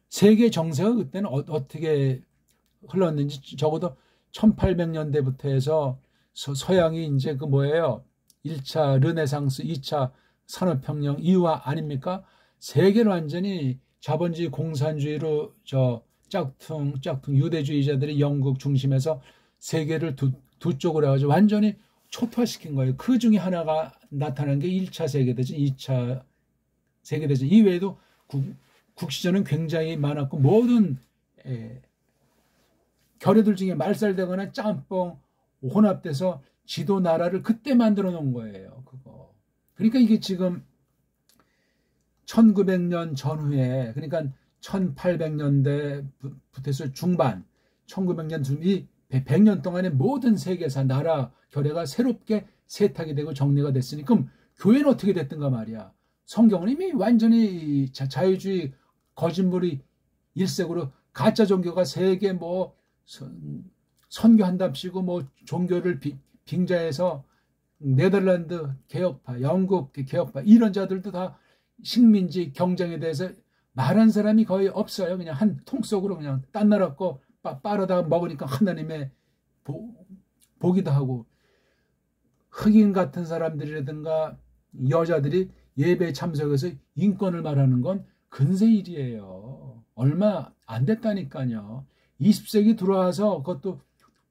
세계 정세가 그때는 어떻게 흘렀는지 적어도 1800년대부터 해서 서양이 이제 그 뭐예요? 1차 르네상스, 2차 산업혁명 이후 아닙니까? 세계를 완전히 자본주의 공산주의로 짝퉁 유대주의자들이 영국 중심에서 세계를 두 쪽으로 해가지고 완전히 초토화시킨 거예요. 그 중에 하나가 나타난 게 1차 세계대전, 2차 세계대전 이외에도 국시전은 굉장히 많았고 모든 결여들 중에 말살되거나 짬뽕 혼합돼서 지도 나라를 그때 만들어 놓은 거예요. 그거. 그러니까 이게 지금 1900년 전후에, 그러니까 1800년대부터 해서 중반 1900년 이 100년 동안의 모든 세계사 나라 결례가 새롭게 세탁이 되고 정리가 됐으니 그럼 교회는 어떻게 됐든가 말이야. 성경은 이미 완전히 자유주의 거짓말이 일색으로 가짜 종교가 세계 뭐 선교한답시고 뭐 종교를 빙자해서 네덜란드 개혁파, 영국 개혁파 이런 자들도 다 식민지 경쟁에 대해서 말한 사람이 거의 없어요. 그냥 한 통 속으로 그냥 딴 나라 거 빨아다 먹으니까 하나님의 보기도 하고, 흑인 같은 사람들이라든가 여자들이 예배에 참석해서 인권을 말하는 건 근세 일이에요. 얼마 안 됐다니까요. 20세기 들어와서 그것도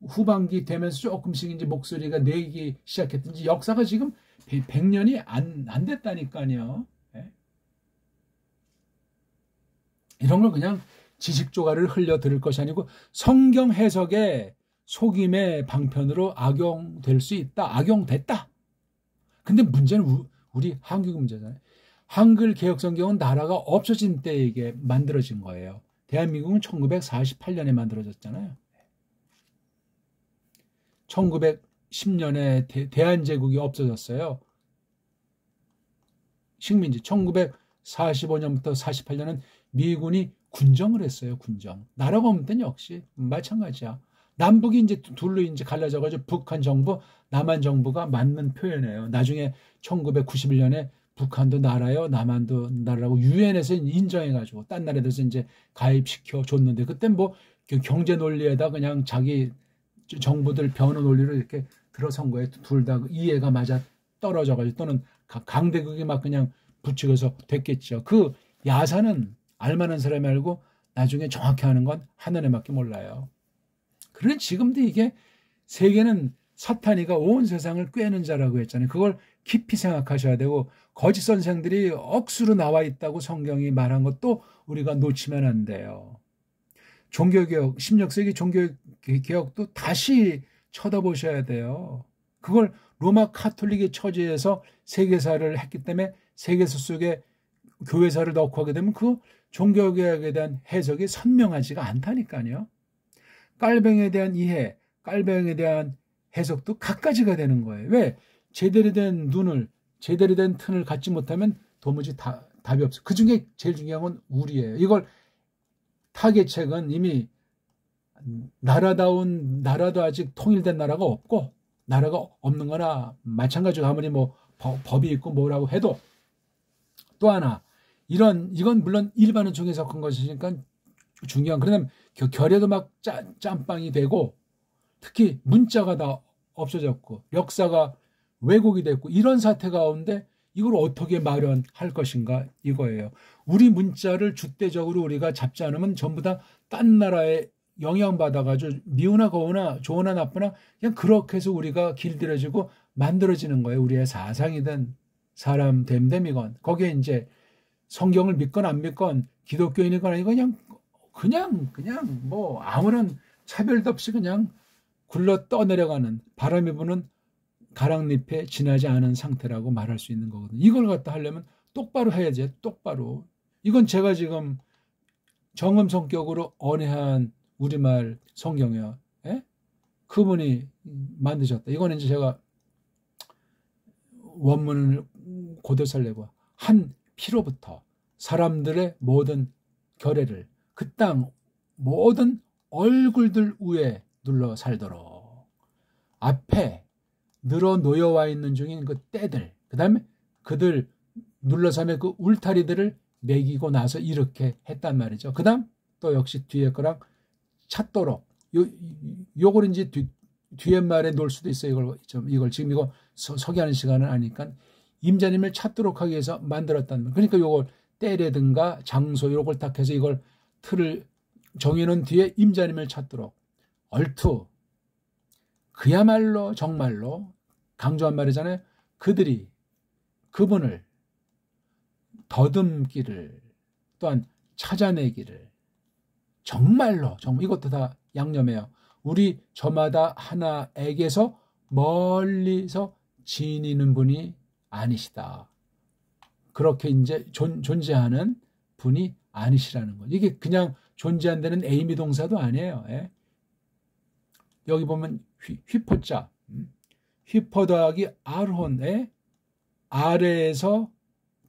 후반기 되면서 조금씩 이제 목소리가 내기 시작했든지 역사가 지금 100년이 안 됐다니까요. 이런 걸 그냥 지식 조각을 흘려 들을 것이 아니고 성경 해석의 속임의 방편으로 악용될 수 있다. 악용됐다. 근데 문제는 우리 한국 문제잖아요. 한글 개혁 성경은 나라가 없어진 때에 이게 만들어진 거예요. 대한민국은 1948년에 만들어졌잖아요. 1910년에 대한제국이 없어졌어요. 식민지 1945년부터 48년은 미군이 군정을 했어요. 군정. 나라가 없는 때는 역시 마찬가지야. 남북이 이제 둘로 이제 갈라져가지고 북한 정부, 남한 정부가 맞는 표현이에요. 나중에 1991년에 북한도 나라요, 남한도 나라라고 유엔에서 인정해가지고 딴 나라에서 이제 가입시켜 줬는데 그때 뭐 경제 논리에다 그냥 자기 정부들 변호 논리로 이렇게 들어선 거예요. 둘 다 이해가 맞아 떨어져가지고 또는 강대국이 막 그냥 부추겨서 됐겠죠. 그 야사는 알만한 사람이 알고 나중에 정확히 하는 건 하나님밖에 몰라요. 그런데 지금도 이게 세계는 사탄이가 온 세상을 꿰는 자라고 했잖아요. 그걸 깊이 생각하셔야 되고 거짓 선생들이 억수로 나와 있다고 성경이 말한 것도 우리가 놓치면 안 돼요. 종교개혁, 16세기 종교개혁도 다시 쳐다보셔야 돼요. 그걸 로마 카톨릭의 처지에서 세계사를 했기 때문에 세계사 속에 교회사를 넣고 하게 되면 그 종교개혁에 대한 해석이 선명하지가 않다니까요. 깔뱅에 대한 이해, 깔뱅에 대한 해석도 갖가지가 되는 거예요. 왜? 제대로 된 눈을, 제대로 된 튼을 갖지 못하면 도무지 답이 없어요. 그 중에 제일 중요한 건 우리예요. 이걸 타개책은 이미 나라도 아직 통일된 나라가 없고 나라가 없는 거나 마찬가지고 아무리 뭐 법이 있고 뭐라고 해도 또 하나 이건 물론 일반은 중에서 큰 것이니까 중요한, 그러면 결여도 막 짬빵이 되고 특히 문자가 다 없어졌고 역사가 왜곡이 됐고 이런 사태 가운데 이걸 어떻게 마련할 것인가 이거예요. 우리 문자를 줏대적으로 우리가 잡지 않으면 전부 다 딴 나라에 영향받아가지고 미우나 거우나 좋으나 나쁘나 그냥 그렇게 해서 우리가 길들여지고 만들어지는 거예요. 우리의 사상이든 사람 됨됨이건 거기에 이제 성경을 믿건 안 믿건 기독교인이건 아니건 그냥 뭐 아무런 차별도 없이 그냥 굴러 떠내려가는 바람이 부는 가랑잎에 지나지 않은 상태라고 말할 수 있는 거거든요. 이걸 갖다 하려면 똑바로 해야지. 똑바로. 이건 제가 지금 정음 성격으로 언해한 우리말 성경이요. 예? 그분이 만드셨다. 이거는 이제 제가 원문을 고대 살려고 한 피로부터 사람들의 모든 결례를 그 땅 모든 얼굴들 위에 눌러 살도록 앞에 늘어 놓여와 있는 중인 그 때들 그 다음에 그들 눌러삼의 그 울타리들을 매기고 나서 이렇게 했단 말이죠. 그 다음 또 역시 뒤에 거랑 찾도록 요걸 이제 뒤에 말에 놓을 수도 있어요. 이걸 지금 이거 소개하는 시간은 아니니까 임자님을 찾도록 하기 위해서 만들었단 말. 그러니까 요걸 때라든가 장소 요걸 딱 해서 이걸 틀을 정해놓은 뒤에 임자님을 찾도록 얼투 그야말로 정말로 강조한 말이잖아요. 그들이 그분을 더듬기를 또한 찾아내기를 정말로 정말 이것도 다 양념해요. 우리 저마다 하나에게서 멀리서 지니는 분이 아니시다. 그렇게 이제 존재하는 분이 아니시라는 거죠. 이게 그냥 존재한다는 에이미 동사도 아니에요. 예? 여기 보면 휘포자 휘퍼 더하기 아르혼에 아래에서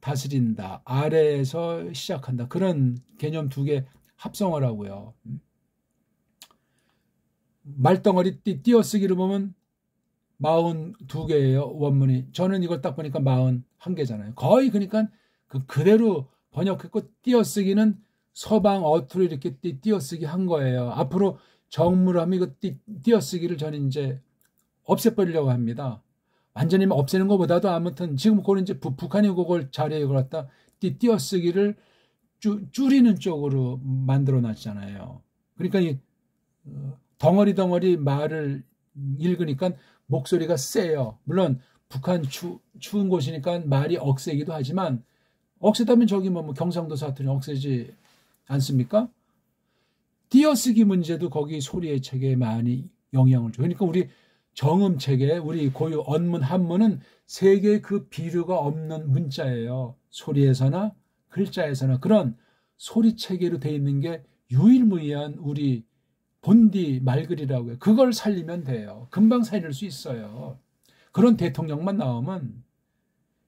다스린다. 아래에서 시작한다. 그런 개념 두 개 합성을 하고요. 말덩어리 띄어쓰기를 보면 42개예요. 원문이. 저는 이걸 딱 보니까 41개잖아요. 거의 그러니까 그대로 번역했고 띄어쓰기는 서방 어투로 이렇게 띄어쓰기 한 거예요. 앞으로 정물하면 이거 띄어쓰기를 저는 이제 없애버리려고 합니다. 완전히 없애는 것보다도 아무튼 지금 그건 이제 북한이 그걸 자리에 이걸 갖다 띄어쓰기를 줄이는 쪽으로 만들어 놨잖아요. 그러니까 이 덩어리 말을 읽으니까 목소리가 세요. 물론 북한 추운 곳이니까 말이 억세기도 하지만 억세다면 저기 뭐 경상도 사투리 억세지 않습니까? 띄어쓰기 문제도 거기 소리의 체계에 많이 영향을 줘요. 그러니까 우리 정음 체계, 우리 고유 언문 한문은 세계의 그 비류가 없는 문자예요. 소리에서나 글자에서나 그런 소리 체계로 돼 있는 게 유일무이한 우리 본디 말글이라고 해요. 그걸 살리면 돼요. 금방 살릴 수 있어요. 그런 대통령만 나오면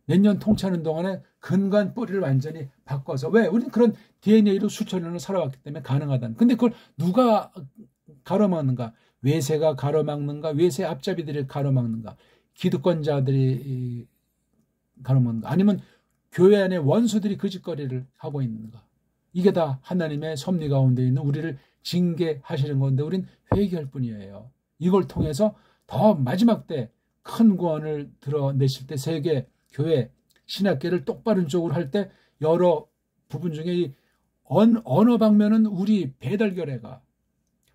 몇 년 통치하는 동안에 근간 뿌리를 완전히 바꿔서 왜? 우리는 그런 DNA로 수천 년을 살아왔기 때문에 가능하다는. 근데 그걸 누가 가로막는가? 외세가 가로막는가? 외세 앞잡이들이 가로막는가? 기득권자들이 가로막는가? 아니면 교회 안에 원수들이 그 짓거리를 하고 있는가? 이게 다 하나님의 섭리 가운데 있는 우리를 징계하시는 건데 우린 회개할 뿐이에요. 이걸 통해서 더 마지막 때 큰 구원을 드러내실 때 세계, 교회, 신학계를 똑바른 쪽으로 할 때 여러 부분 중에 이 언어 방면은 우리 배달결례가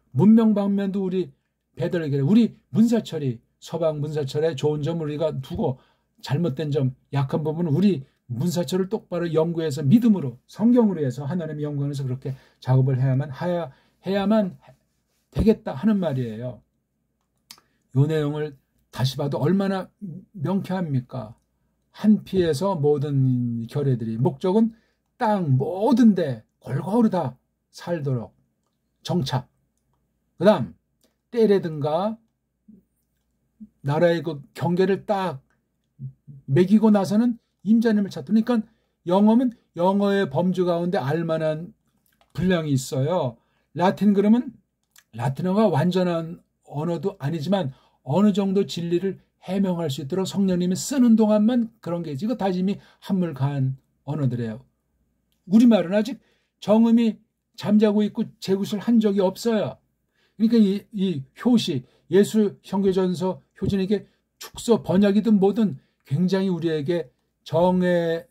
문명 방면도 우리 배달결례 우리 문사철이 서방 문사철의 좋은 점을 우리가 두고 잘못된 점 약한 부분은 우리 문사철을 똑바로 연구해서 믿음으로 성경으로 해서 하나님의 영광에서 그렇게 작업을 해야만 되겠다 하는 말이에요. 이 내용을 다시 봐도 얼마나 명쾌합니까? 한 피에서 모든 결례들이 목적은 땅 모든 데 골고루 다 살도록 정착. 그 다음 때라든가 나라의 그 경계를 딱 매기고 나서는 임자님을 찾다. 그러니까 영어는 영어의 범주 가운데 알만한 분량이 있어요. 라틴 그러면 라틴어가 완전한 언어도 아니지만 어느 정도 진리를 해명할 수 있도록 성령님이 쓰는 동안만 그런 게 있지. 이거 다 이미 한물 가한 언어들이에요. 우리말은 아직 정음이 잠자고 있고 재구실 한 적이 없어요. 그러니까 이 효시, 예수 형제전서 효진에게 축서 번역이든 뭐든 굉장히 우리에게 정의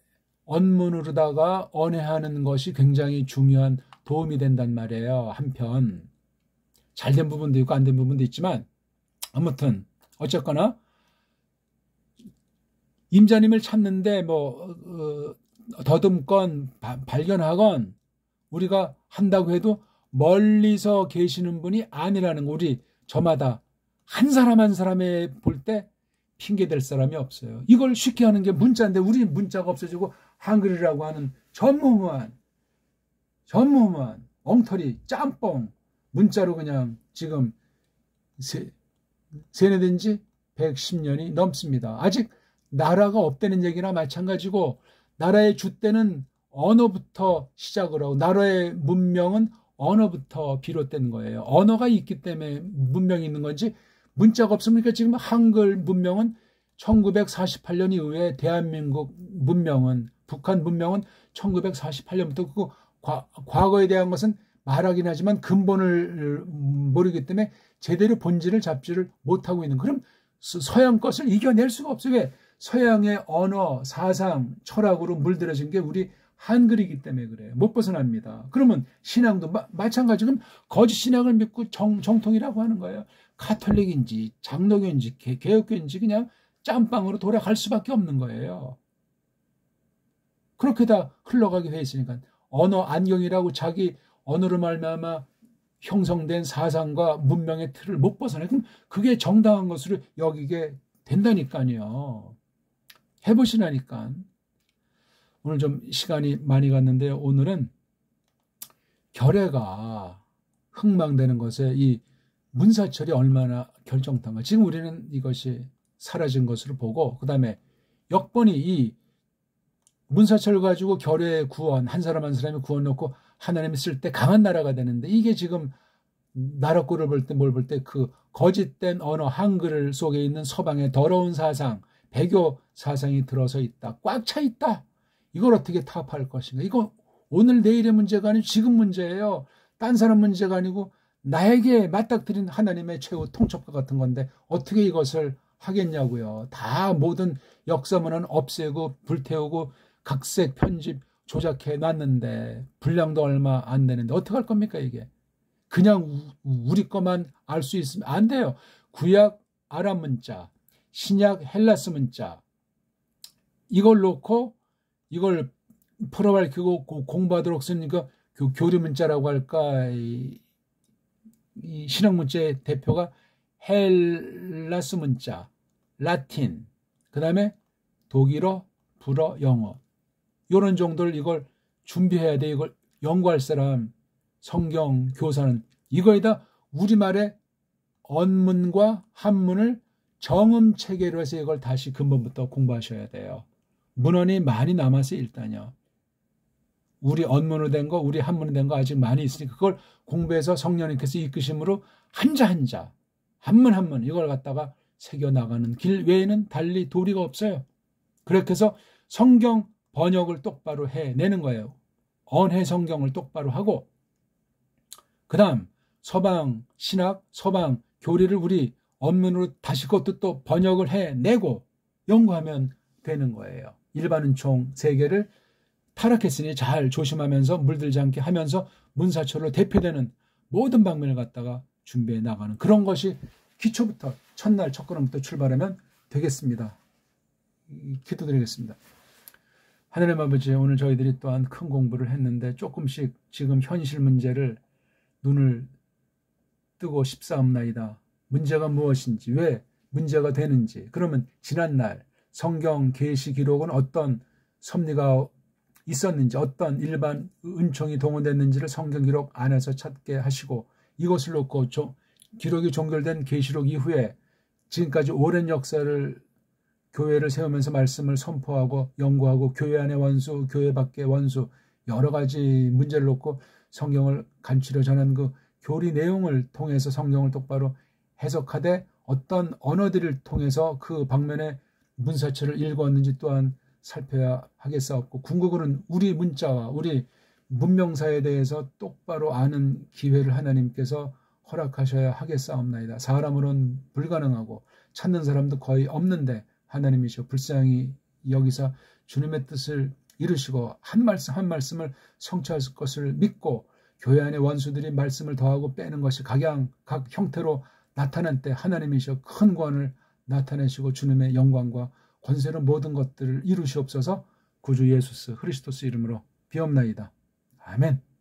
언문으로다가 언해하는 것이 굉장히 중요한 도움이 된단 말이에요. 한편 잘된 부분도 있고 안 된 부분도 있지만 아무튼 어쨌거나 임자님을 찾는데 더듬건 발견하건 우리가 한다고 해도 멀리서 계시는 분이 아니라는 거, 우리 저마다 한 사람 한 사람에 볼 때 핑계댈 사람이 없어요. 이걸 쉽게 하는 게 문자인데 우리 문자가 없어지고 한글이라고 하는 전무후무한 엉터리 짬뽕 문자로 그냥 지금 세뇌된 지 110년이 넘습니다. 아직 나라가 없다는 얘기나 마찬가지고 나라의 주대는 언어부터 시작을 하고 나라의 문명은 언어부터 비롯된 거예요. 언어가 있기 때문에 문명이 있는 건지 문자가 없으니까 지금 한글 문명은 1948년 이후에 대한민국 문명은 북한 문명은 1948년부터 그 과거에 대한 것은 말하긴 하지만 근본을 모르기 때문에 제대로 본질을 잡지를 못하고 있는 그럼 서양 것을 이겨낼 수가 없어요. 왜? 서양의 언어, 사상, 철학으로 물들어진 게 우리 한글이기 때문에 그래요. 못 벗어납니다. 그러면 신앙도 마찬가지로 거짓 신앙을 믿고 정통이라고 하는 거예요. 가톨릭인지 장로교인지 개혁교인지 그냥 짬빵으로 돌아갈 수밖에 없는 거예요. 그렇게 다 흘러가게 돼 있으니까 언어 안경이라고 자기 언어로 말미암아 형성된 사상과 문명의 틀을 못 벗어나. 그럼 그게 정당한 것으로 여기게 된다니까요. 해보시라니까. 오늘 좀 시간이 많이 갔는데 오늘은 결례가 흥망되는 것에 이 문사철이 얼마나 결정탄가. 지금 우리는 이것이 사라진 것으로 보고 그 다음에 역번이 이 문사철 가지고 결례 구원 한 사람 한 사람이 구원 놓고 하나님이 쓸 때 강한 나라가 되는데 이게 지금 나라 꼴을 볼 때 뭘 볼 때 그 거짓된 언어 한글 속에 있는 서방의 더러운 사상 배교 사상이 들어서 있다. 꽉 차 있다. 이걸 어떻게 타협할 것인가. 이건 오늘 내일의 문제가 아니고 지금 문제예요. 딴 사람 문제가 아니고 나에게 맞닥뜨린 하나님의 최후 통첩과 같은 건데 어떻게 이것을 하겠냐고요. 다 모든 역사문은 없애고 불태우고 각색 편집 조작해 놨는데 분량도 얼마 안 되는데 어떻게 할 겁니까 이게. 그냥 우리 것만 알 수 있으면 안 돼요. 구약 아람 문자, 신약 헬라스 문자 이걸 놓고 이걸 풀어밝히고 공부하도록 쓰니까 교류 문자라고 할까 이 신학 문자의 대표가 헬라스 문자, 라틴, 그 다음에 독일어, 불어, 영어 이런 정도를 이걸 준비해야 돼. 이걸 연구할 사람 성경 교사는 이거에다 우리말의 언문과 한문을 정음 체계로 해서 이걸 다시 근본부터 공부하셔야 돼요. 문헌이 많이 남았어요. 일단요. 우리 언문으로 된 거, 우리 한문으로 된 거 아직 많이 있으니까 그걸 공부해서 성령님께서 이끄심으로 한자 한자, 한문 한문 이걸 갖다가 새겨나가는 길 외에는 달리 도리가 없어요. 그렇게 해서 성경 번역을 똑바로 해내는 거예요. 언해 성경을 똑바로 하고 그 다음 서방 신학, 서방 교리를 우리 언문으로 다시 그것도 또 번역을 해내고 연구하면 되는 거예요. 일반 은총 세계를 타락했으니 잘 조심하면서 물들지 않게 하면서 문사철로 대표되는 모든 방면을 갖다가 준비해 나가는 그런 것이 기초부터 첫날 첫 걸음부터 출발하면 되겠습니다. 기도드리겠습니다. 하나님 아버지, 오늘 저희들이 또한 큰 공부를 했는데 조금씩 지금 현실 문제를 눈을 뜨고 싶사옵나이다. 문제가 무엇인지, 왜 문제가 되는지, 그러면 지난날 성경 계시 기록은 어떤 섭리가 있었는지, 어떤 일반 은총이 동원됐는지를 성경 기록 안에서 찾게 하시고 이것을 놓고 기록이 종결된 계시록 이후에 지금까지 오랜 역사를 교회를 세우면서 말씀을 선포하고 연구하고 교회 안의 원수, 교회 밖의 원수 여러 가지 문제를 놓고 성경을 간추려 전한 그 교리 내용을 통해서 성경을 똑바로 해석하되 어떤 언어들을 통해서 그 방면에 문사철을 읽었는지 또한 살펴야 하겠사옵고 궁극으로는 우리 문자와 우리 문명사에 대해서 똑바로 아는 기회를 하나님께서 허락하셔야 하겠사옵나이다. 사람으로는 불가능하고 찾는 사람도 거의 없는데 하나님이시여 불쌍히 여기사 주님의 뜻을 이루시고 한 말씀 한 말씀을 성취할 것을 믿고 교회 안에 원수들이 말씀을 더하고 빼는 것이 각 형태로 나타난 때 하나님이시여 큰 구원을 나타내시고 주님의 영광과 권세로 모든 것들을 이루시옵소서. 구주 예수스 그리스도스 이름으로 비옵나이다. 아멘.